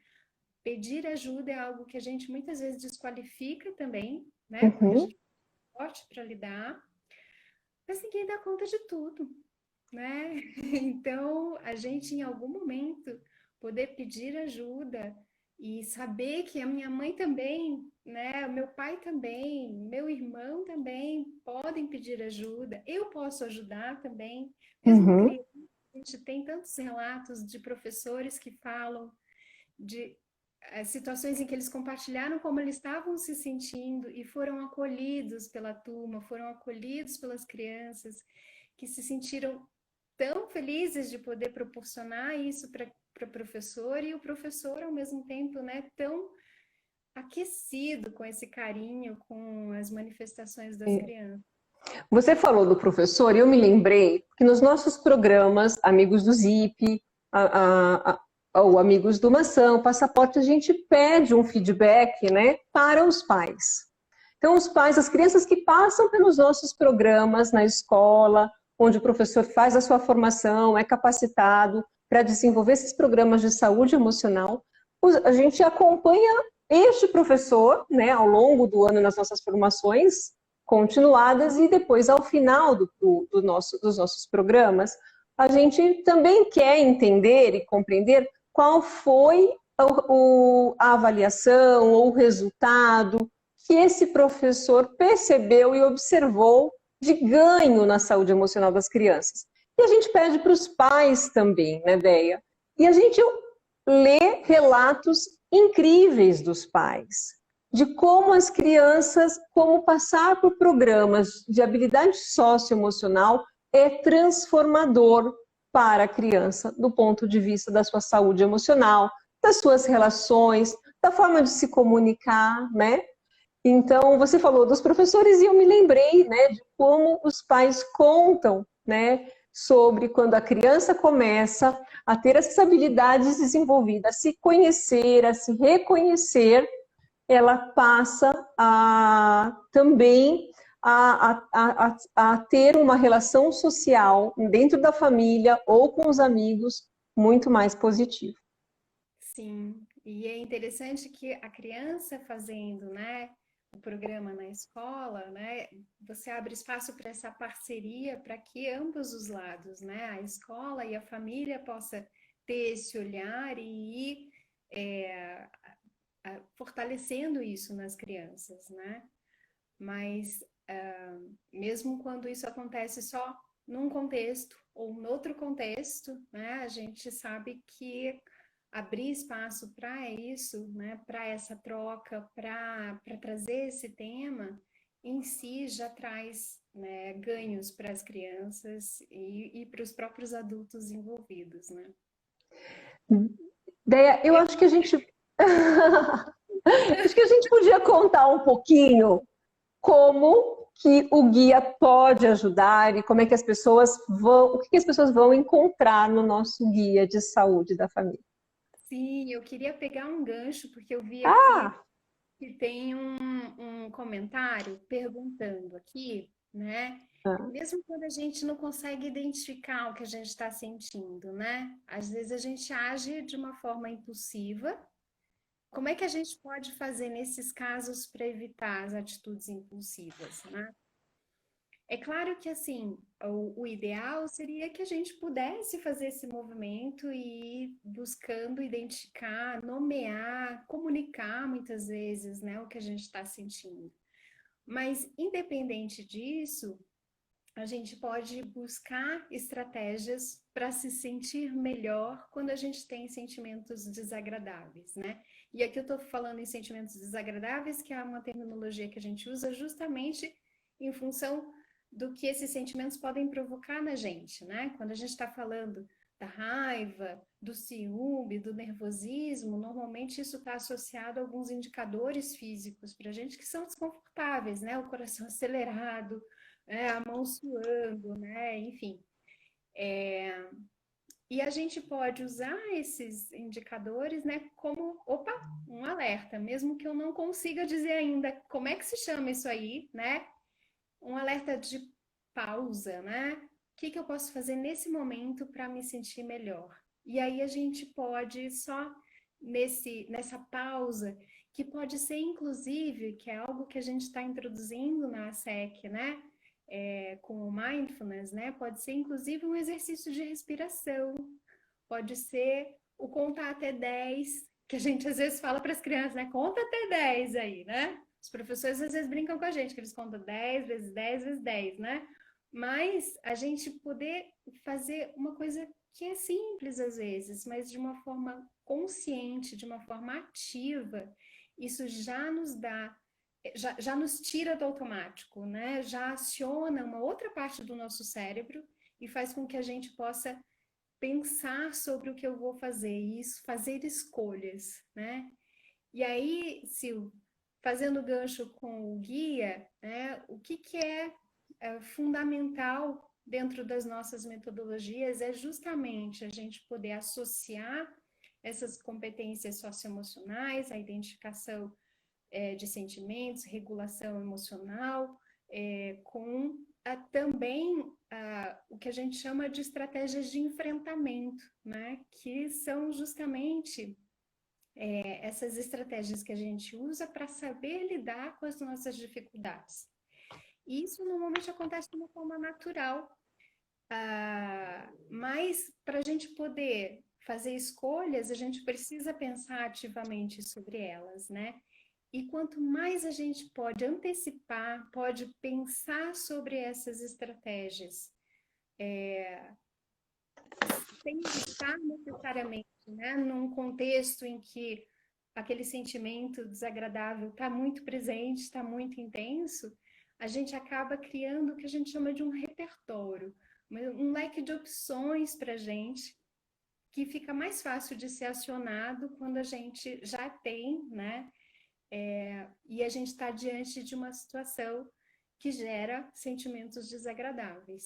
Speaker 4: Pedir ajuda é algo que a gente muitas vezes desqualifica também, né? Porque a gente é forte para lidar, mas ninguém dá conta de tudo, né? Então, a gente em algum momento poder pedir ajuda e saber que a minha mãe também, né, o meu pai também, meu irmão também podem pedir ajuda, eu posso ajudar também, mesmo criança, a gente tem tantos relatos de professores que falam de situações em que eles compartilharam como eles estavam se sentindo e foram acolhidos pela turma, foram acolhidos pelas crianças, que se sentiram tão felizes de poder proporcionar isso para o professor, e o professor, ao mesmo tempo, né, tão aquecido com esse carinho, com as manifestações das crianças.
Speaker 1: Você falou do professor e eu me lembrei que nos nossos programas, Amigos do Zip, ou Amigos do Maçã, o Passaporte, a gente pede um feedback, né, para os pais. Então, os pais, as crianças que passam pelos nossos programas na escola, onde o professor faz a sua formação, é capacitado para desenvolver esses programas de saúde emocional, a gente acompanha este professor, né, ao longo do ano nas nossas formações continuadas, e depois, ao final dos nossos programas, a gente também quer entender e compreender qual foi a avaliação ou o resultado que esse professor percebeu e observou de ganho na saúde emocional das crianças. E a gente pede para os pais também, né, Déia? E a gente lê relatos incríveis dos pais, de como as crianças, como passar por programas de habilidade socioemocional é transformador para a criança, do ponto de vista da sua saúde emocional, das suas relações, da forma de se comunicar, né? Então, você falou dos professores e eu me lembrei, né, de como os pais contam, né, sobre quando a criança começa a ter essas habilidades desenvolvidas, a se conhecer, a se reconhecer, ela passa a também a ter uma relação social dentro da família ou com os amigos muito mais positiva.
Speaker 4: Sim, e é interessante que a criança fazendo, né, o programa na escola, né, você abre espaço para essa parceria para que ambos os lados, né, a escola e a família possa ter esse olhar e ir fortalecendo isso nas crianças, né? Mas mesmo quando isso acontece só num contexto ou em outro contexto, né, a gente sabe que abrir espaço para isso, né, para essa troca, para trazer esse tema, em si já traz, né, ganhos para as crianças e para os próprios adultos envolvidos, né?
Speaker 1: Déia, eu acho que a gente acho que a gente podia contar um pouquinho como que o guia pode ajudar e como é que as pessoas vão, o que as pessoas vão encontrar no nosso guia de saúde da família.
Speaker 4: Sim, eu queria pegar um gancho, porque eu vi aqui
Speaker 1: Ah,
Speaker 4: que tem um comentário perguntando aqui, né? Mesmo quando a gente não consegue identificar o que a gente está sentindo, né? Às vezes a gente age de uma forma impulsiva. Como é que a gente pode fazer nesses casos para evitar as atitudes impulsivas, né? É claro que, assim, o ideal seria que a gente pudesse fazer esse movimento e ir buscando identificar, nomear, comunicar muitas vezes, né, o que a gente está sentindo. Mas, independente disso, a gente pode buscar estratégias para se sentir melhor quando a gente tem sentimentos desagradáveis, né? E aqui eu estou falando em sentimentos desagradáveis, que é uma terminologia que a gente usa justamente em função do que esses sentimentos podem provocar na gente, né? Quando a gente está falando da raiva, do ciúme, do nervosismo, normalmente isso está associado a alguns indicadores físicos para a gente que são desconfortáveis, né? O coração acelerado, a mão suando, né? Enfim. E a gente pode usar esses indicadores, né, como, opa, um alerta, mesmo que eu não consiga dizer ainda como é que se chama isso aí, né? Um alerta de pausa, né? O que que eu posso fazer nesse momento para me sentir melhor? E aí a gente pode só nessa pausa, que pode ser inclusive, que é algo que a gente está introduzindo na ASEC, né? Com o mindfulness, né? Pode ser inclusive um exercício de respiração, pode ser o contar até 10, que a gente às vezes fala para as crianças, né? Conta até 10 aí, né? Os professores às vezes brincam com a gente, que eles contam 10 vezes 10 vezes 10, né? Mas a gente poder fazer uma coisa que é simples às vezes, mas de uma forma consciente, de uma forma ativa, isso já nos dá, já nos tira do automático, né? Já aciona uma outra parte do nosso cérebro e faz com que a gente possa pensar sobre o que eu vou fazer, e isso, fazer escolhas, né? E aí, Sil, fazendo gancho com o guia, né, o que é fundamental dentro das nossas metodologias é justamente a gente poder associar essas competências socioemocionais, a identificação de sentimentos, regulação emocional, com também o que a gente chama de estratégias de enfrentamento, né? Que são justamente essas estratégias que a gente usa para saber lidar com as nossas dificuldades. E isso normalmente acontece de uma forma natural, mas para a gente poder fazer escolhas, a gente precisa pensar ativamente sobre elas, né? E quanto mais a gente pode antecipar, pode pensar sobre essas estratégias, sem estar necessariamente, né, num contexto em que aquele sentimento desagradável está muito presente, está muito intenso, a gente acaba criando o que a gente chama de um repertório, um leque de opções para a gente, que fica mais fácil de ser acionado quando a gente já tem, né? E a gente está diante de uma situação que gera sentimentos desagradáveis.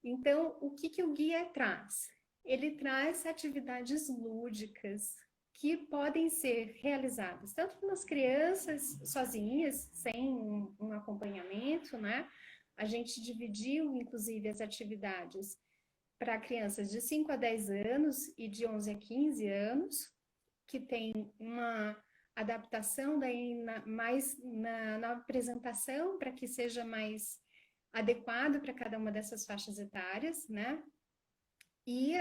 Speaker 4: Então, o que o guia traz? Ele traz atividades lúdicas que podem ser realizadas tanto pelas crianças sozinhas, sem um acompanhamento, né? A gente dividiu, inclusive, as atividades para crianças de 5 a 10 anos e de 11 a 15 anos, que tem uma adaptação daí mais na apresentação, para que seja mais adequado para cada uma dessas faixas etárias, né? E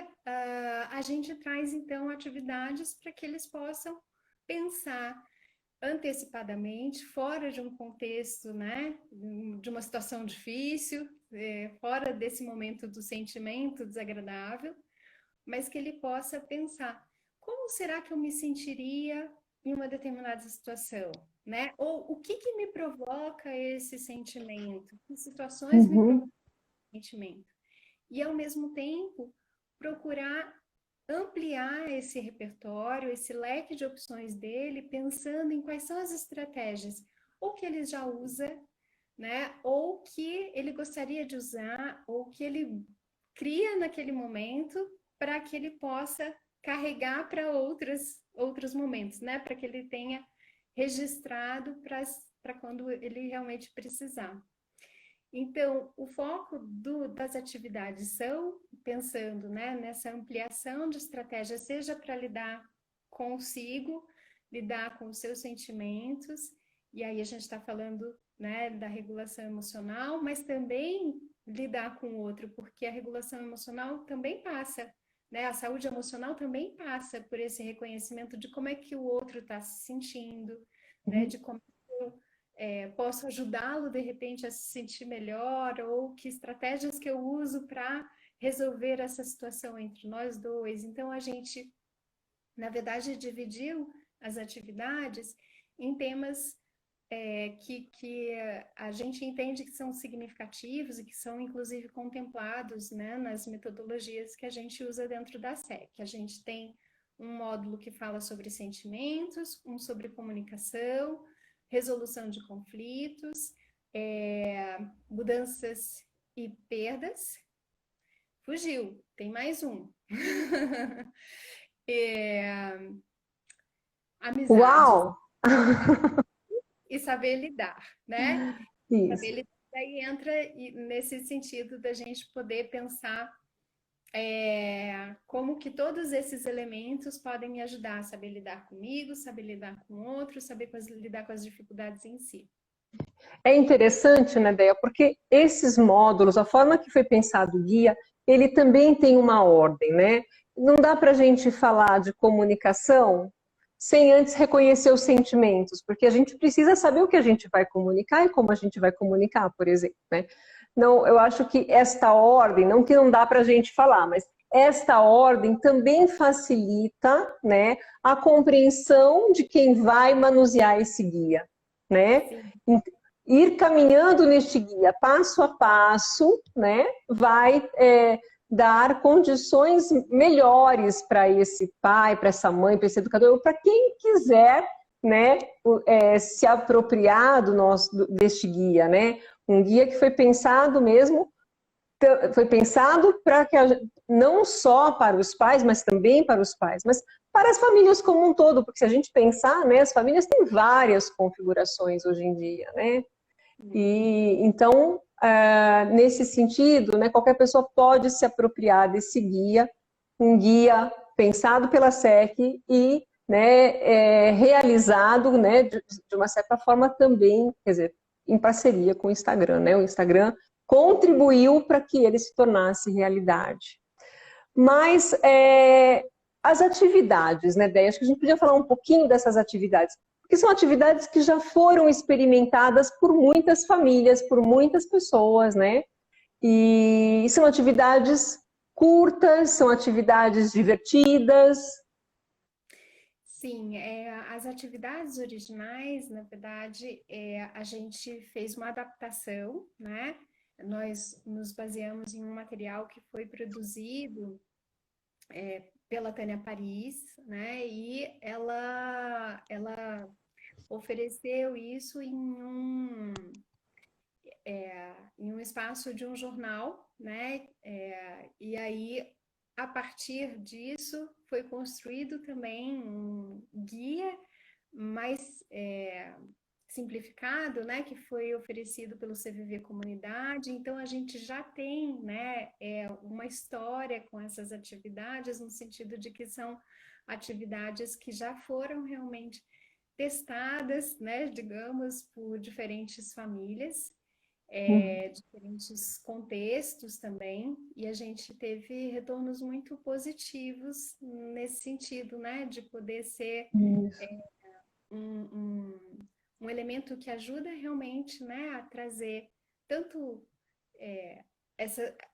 Speaker 4: a gente traz, então, atividades para que eles possam pensar antecipadamente, fora de um contexto, né, de uma situação difícil, fora desse momento do sentimento desagradável, mas que ele possa pensar, como será que eu me sentiria em uma determinada situação, né? Ou o que me provoca esse sentimento? Que situações me provocam esse sentimento? E, ao mesmo tempo, procurar ampliar esse repertório, esse leque de opções dele, pensando em quais são as estratégias, ou que ele já usa, né? Ou que ele gostaria de usar, ou que ele cria naquele momento, para que ele possa carregar para outros momentos, né? Para que ele tenha registrado para quando ele realmente precisar. Então, o foco das atividades são, pensando, né, nessa ampliação de estratégias, seja para lidar consigo, lidar com os seus sentimentos, e aí a gente está falando, né, da regulação emocional, mas também lidar com o outro, porque a regulação emocional também passa, né, a saúde emocional também passa por esse reconhecimento de como é que o outro está se sentindo, né, de como posso ajudá-lo, de repente, a se sentir melhor, ou que estratégias que eu uso para resolver essa situação entre nós dois. Então, a gente, na verdade, dividiu as atividades em temas que a gente entende que são significativos e que são, inclusive, contemplados, né, nas metodologias que a gente usa dentro da SEC. A gente tem um módulo que fala sobre sentimentos, um sobre comunicação, resolução de conflitos, mudanças e perdas. Fugiu, tem mais um. Amizade.
Speaker 1: Uau!
Speaker 4: E saber lidar, né?
Speaker 1: Isso.
Speaker 4: Saber lidar, daí entra nesse sentido da gente poder pensar como que todos esses elementos podem me ajudar a saber lidar comigo, saber lidar com outros, saber lidar com as dificuldades em si.
Speaker 1: É interessante, né, Déia, porque esses módulos, a forma que foi pensado o guia, ele também tem uma ordem, né? Não dá para a gente falar de comunicação sem antes reconhecer os sentimentos, porque a gente precisa saber o que a gente vai comunicar e como a gente vai comunicar, por exemplo, né? Não, eu acho que esta ordem, não que não dá para a gente falar, mas esta ordem também facilita, né, a compreensão de quem vai manusear esse guia, né? Sim. Ir caminhando neste guia passo a passo, né, vai dar condições melhores para esse pai, para essa mãe, para esse educador, ou para quem quiser, né, se apropriar deste guia, né? Um guia que foi pensado mesmo, foi pensado para que não só para os pais, mas também para os pais, mas para as famílias como um todo, porque se a gente pensar, né, as famílias têm várias configurações hoje em dia, né? E então, nesse sentido, né, qualquer pessoa pode se apropriar desse guia, um guia pensado pela SEC e, né, realizado, né, de uma certa forma também, quer dizer, em parceria com o Instagram, né? O Instagram contribuiu para que ele se tornasse realidade. Mas as atividades, né, Déia? Acho que a gente podia falar um pouquinho dessas atividades. que são atividades que já foram experimentadas por muitas famílias, por muitas pessoas, né? E são atividades curtas, são atividades divertidas.
Speaker 4: Sim, as atividades originais, na verdade, a gente fez uma adaptação, né? Nós nos baseamos em um material que foi produzido pela Tânia Paris, né? E ela ofereceu isso em um espaço de um jornal, né? E aí, a partir disso, foi construído também um guia mais simplificado, né? Que foi oferecido pelo CVV Comunidade. Então, a gente já tem, né? Uma história com essas atividades, no sentido de que são atividades que já foram realmente testadas, né? Digamos, por diferentes famílias diferentes contextos também, e a gente teve retornos muito positivos nesse sentido, né, de poder ser um, um elemento que ajuda realmente, né, a trazer tanto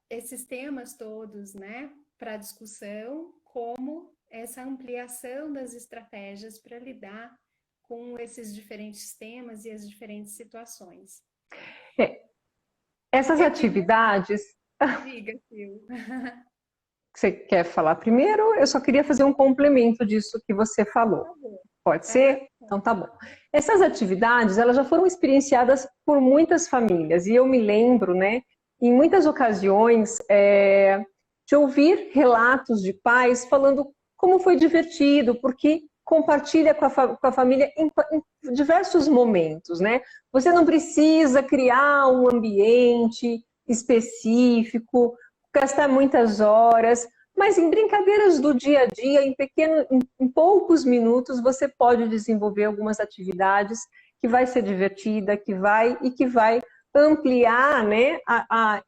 Speaker 4: esses temas todos, né, para a discussão, como essa ampliação das estratégias para lidar com esses diferentes temas e as diferentes situações.
Speaker 1: Essas atividades...
Speaker 4: Diga, Sil.
Speaker 1: Você quer falar primeiro? Eu só queria fazer um complemento disso que você falou. Pode ser? Então tá bom. Essas atividades, elas já foram experienciadas por muitas famílias, e eu me lembro, né, em muitas ocasiões, de ouvir relatos de pais falando como foi divertido, porque compartilha com a família em diversos momentos, né? Você não precisa criar um ambiente específico, gastar muitas horas, mas em brincadeiras do dia a dia, em poucos minutos, você pode desenvolver algumas atividades que vai ser divertida, que vai ampliar, né,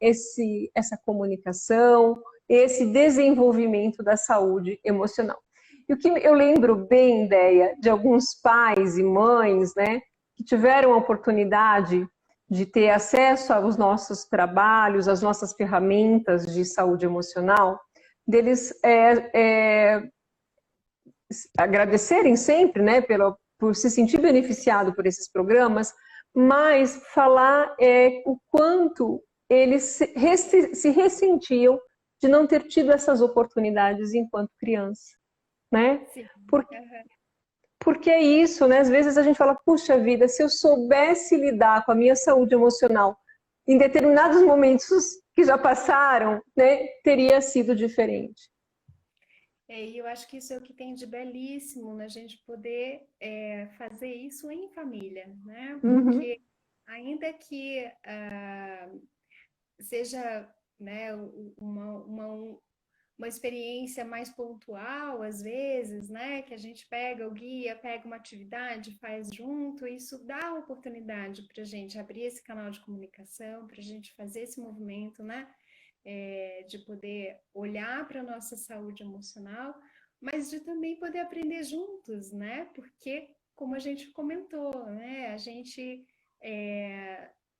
Speaker 1: essa comunicação, esse desenvolvimento da saúde emocional. E o que eu lembro bem, Déia, de alguns pais e mães, né, que tiveram a oportunidade de ter acesso aos nossos trabalhos, às nossas ferramentas de saúde emocional, deles agradecerem sempre, né, por se sentir beneficiado por esses programas, mas falar o quanto eles se ressentiam de não ter tido essas oportunidades enquanto criança, né?
Speaker 4: Sim.
Speaker 1: Porque é isso, né? Às vezes a gente fala, puxa vida, se eu soubesse lidar com a minha saúde emocional em determinados momentos que já passaram, né, teria sido diferente.
Speaker 4: E eu acho que isso é o que tem de belíssimo na gente poder fazer isso em família, né? Porque ainda que seja, né, uma experiência mais pontual, às vezes, né? Que a gente pega o guia, pega uma atividade, faz junto, isso dá oportunidade para a gente abrir esse canal de comunicação, para a gente fazer esse movimento, né? De poder olhar para a nossa saúde emocional, mas de também poder aprender juntos, né? Porque, como a gente comentou, né? A gente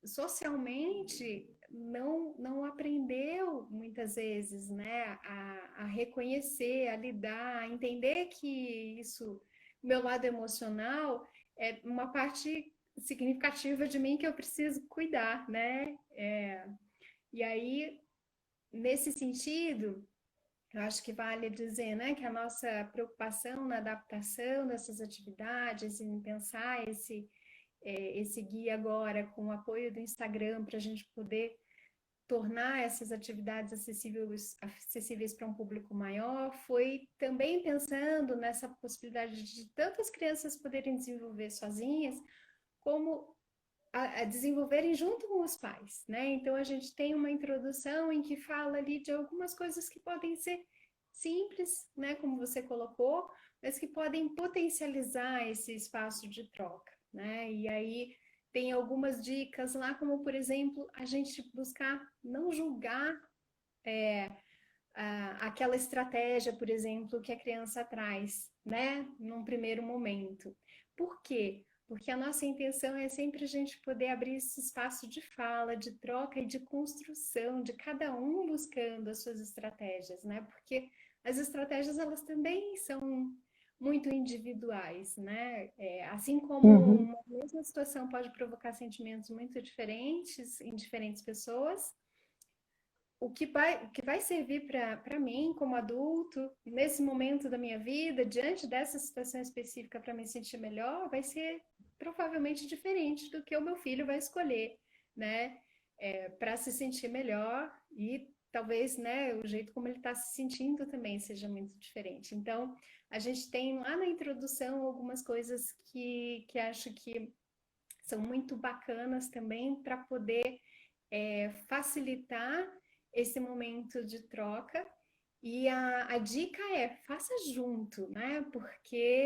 Speaker 4: socialmente não aprendeu muitas vezes, né, a reconhecer, a lidar, a entender que isso, meu lado emocional, é uma parte significativa de mim que eu preciso cuidar, né? E aí, nesse sentido, eu acho que vale dizer, né, que a nossa preocupação na adaptação dessas atividades, em pensar esse guia agora com o apoio do Instagram para a gente poder tornar essas atividades acessíveis para um público maior, foi também pensando nessa possibilidade de tantas crianças poderem desenvolver sozinhas, como a desenvolverem junto com os pais, né? Então a gente tem uma introdução em que fala ali de algumas coisas que podem ser simples, né, como você colocou, mas que podem potencializar esse espaço de troca, né? E aí tem algumas dicas lá, como por exemplo, a gente buscar não julgar aquela estratégia, por exemplo, que a criança traz, né, num primeiro momento. Por quê? Porque a nossa intenção é sempre a gente poder abrir esse espaço de fala, de troca e de construção, de cada um buscando as suas estratégias, né? Porque as estratégias, elas também são muito individuais, né? Assim como
Speaker 1: Uhum.
Speaker 4: uma mesma situação pode provocar sentimentos muito diferentes em diferentes pessoas, o que vai servir para mim como adulto, nesse momento da minha vida, diante dessa situação específica para me sentir melhor, vai ser provavelmente diferente do que o meu filho vai escolher, né? Para se sentir melhor e talvez, né, o jeito como ele está se sentindo também seja muito diferente. Então, a gente tem lá na introdução algumas coisas que acho que são muito bacanas também para poder facilitar esse momento de troca. E a dica é, faça junto, né? Porque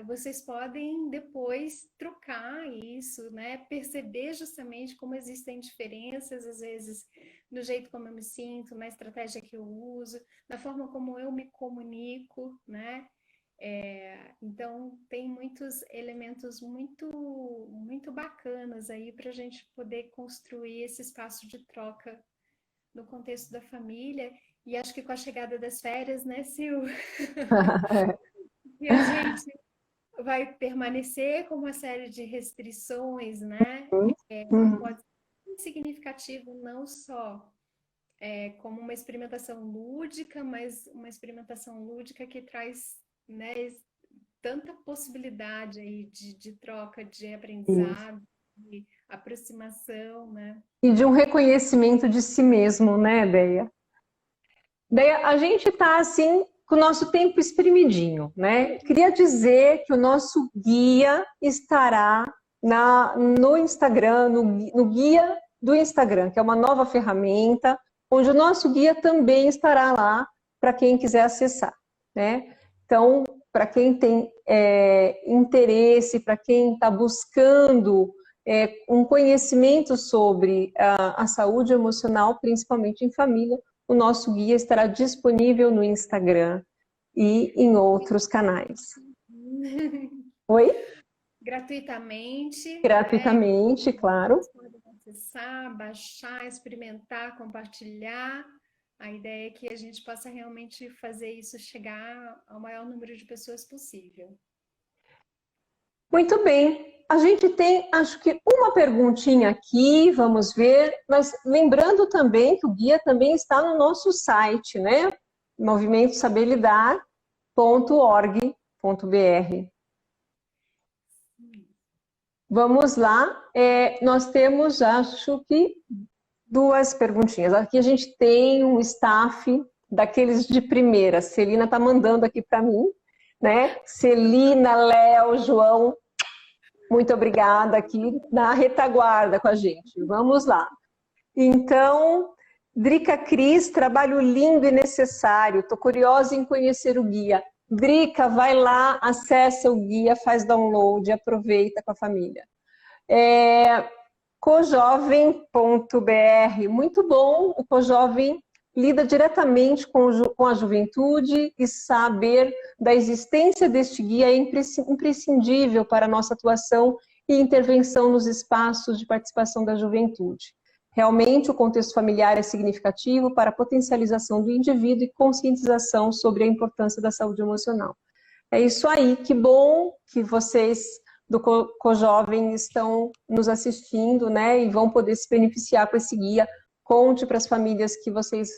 Speaker 4: vocês podem depois trocar isso, né? Perceber justamente como existem diferenças, às vezes, no jeito como eu me sinto, na estratégia que eu uso, na forma como eu me comunico, né? Então, tem muitos elementos muito, muito bacanas aí para a gente poder construir esse espaço de troca no contexto da família. E acho que com a chegada das férias, né, Sil? E a gente vai permanecer com uma série de restrições, né?
Speaker 1: Uhum.
Speaker 4: Pode ser significativo não só como uma experimentação lúdica, mas uma experimentação lúdica que traz, né, tanta possibilidade aí de troca, de
Speaker 1: Isso.
Speaker 4: aprendizado, de aproximação, né?
Speaker 1: E de um reconhecimento de si mesmo, né, Deia? Deia, a gente está assim com o nosso tempo espremidinho, né? Queria dizer que o nosso guia estará no Instagram, no guia do Instagram, que é uma nova ferramenta, onde o nosso guia também estará lá para quem quiser acessar, né? Então, para quem tem interesse, para quem está buscando um conhecimento sobre a saúde emocional, principalmente em família, o nosso guia estará disponível no Instagram e em outros canais. Oi?
Speaker 4: Gratuitamente, né?
Speaker 1: Gratuitamente, claro.
Speaker 4: Vocês podem acessar, baixar, experimentar, compartilhar. A ideia é que a gente possa realmente fazer isso chegar ao maior número de pessoas possível.
Speaker 1: Muito bem. A gente tem, acho que, uma perguntinha aqui, vamos ver, mas lembrando também que o guia também está no nosso site, né? movimentosabelidar.org.br. Vamos lá. Nós temos, acho que, duas perguntinhas. Aqui a gente tem um staff daqueles de primeira. Celina está mandando aqui para mim, né? Celina, Léo, João, muito obrigada aqui na retaguarda com a gente. Vamos lá. Então, Drica Cris, trabalho lindo e necessário. Estou curiosa em conhecer o guia. Drica, vai lá, acessa o guia, faz download, aproveita com a família. Cojovem.br, muito bom. O Cojovem lida diretamente com a juventude e saber da existência deste guia é imprescindível para a nossa atuação e intervenção nos espaços de participação da juventude. Realmente, o contexto familiar é significativo para a potencialização do indivíduo e conscientização sobre a importância da saúde emocional. É isso aí, que bom que vocês do Cojovem estão nos assistindo, né, e vão poder se beneficiar com esse guia. Conte para as famílias que vocês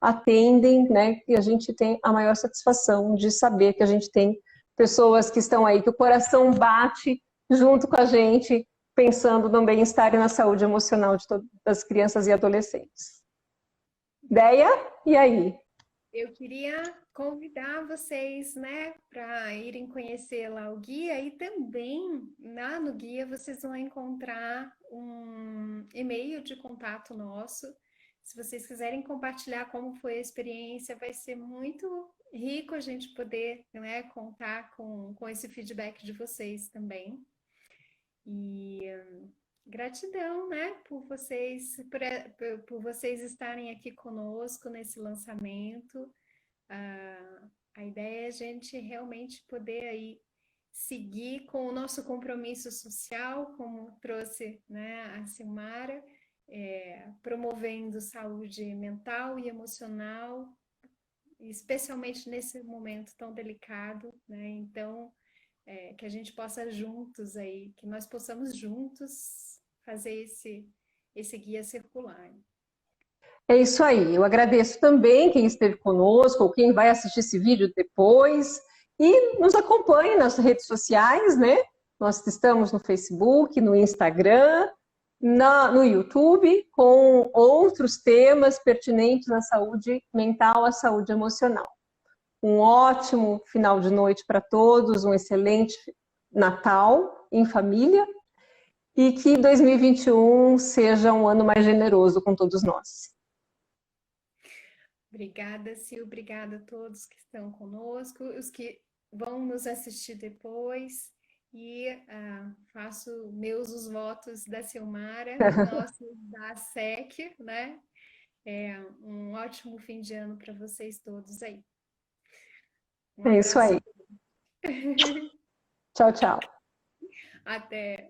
Speaker 1: atendem, né, que a gente tem a maior satisfação de saber que a gente tem pessoas que estão aí, que o coração bate junto com a gente, pensando no bem-estar e na saúde emocional de todas as crianças e adolescentes. Deia, e aí?
Speaker 4: Eu queria convidar vocês, né, para irem conhecer lá o guia e também lá no guia vocês vão encontrar um e-mail de contato nosso. Se vocês quiserem compartilhar como foi a experiência, vai ser muito rico a gente poder, né, contar com esse feedback de vocês também. E gratidão, né, por vocês estarem aqui conosco nesse lançamento. A ideia é a gente realmente poder aí seguir com o nosso compromisso social, como trouxe, né, a Silmara, promovendo saúde mental e emocional, especialmente nesse momento tão delicado, né? Então, que a gente possa juntos aí, que nós possamos juntos fazer esse guia circular.
Speaker 1: É isso aí. Eu agradeço também quem esteve conosco, ou quem vai assistir esse vídeo depois. E nos acompanhe nas redes sociais, né? Nós estamos no Facebook, no Instagram, no YouTube, com outros temas pertinentes à saúde mental, à saúde emocional. Um ótimo final de noite para todos, um excelente Natal em família e que 2021 seja um ano mais generoso com todos nós.
Speaker 4: Obrigada, Sil. Obrigada a todos que estão conosco, os que vão nos assistir depois. E faço meus os votos da Silmara, nossos da SEC, né? Um ótimo fim de ano para vocês todos aí.
Speaker 1: É isso aí. Tchau, tchau.
Speaker 4: Até.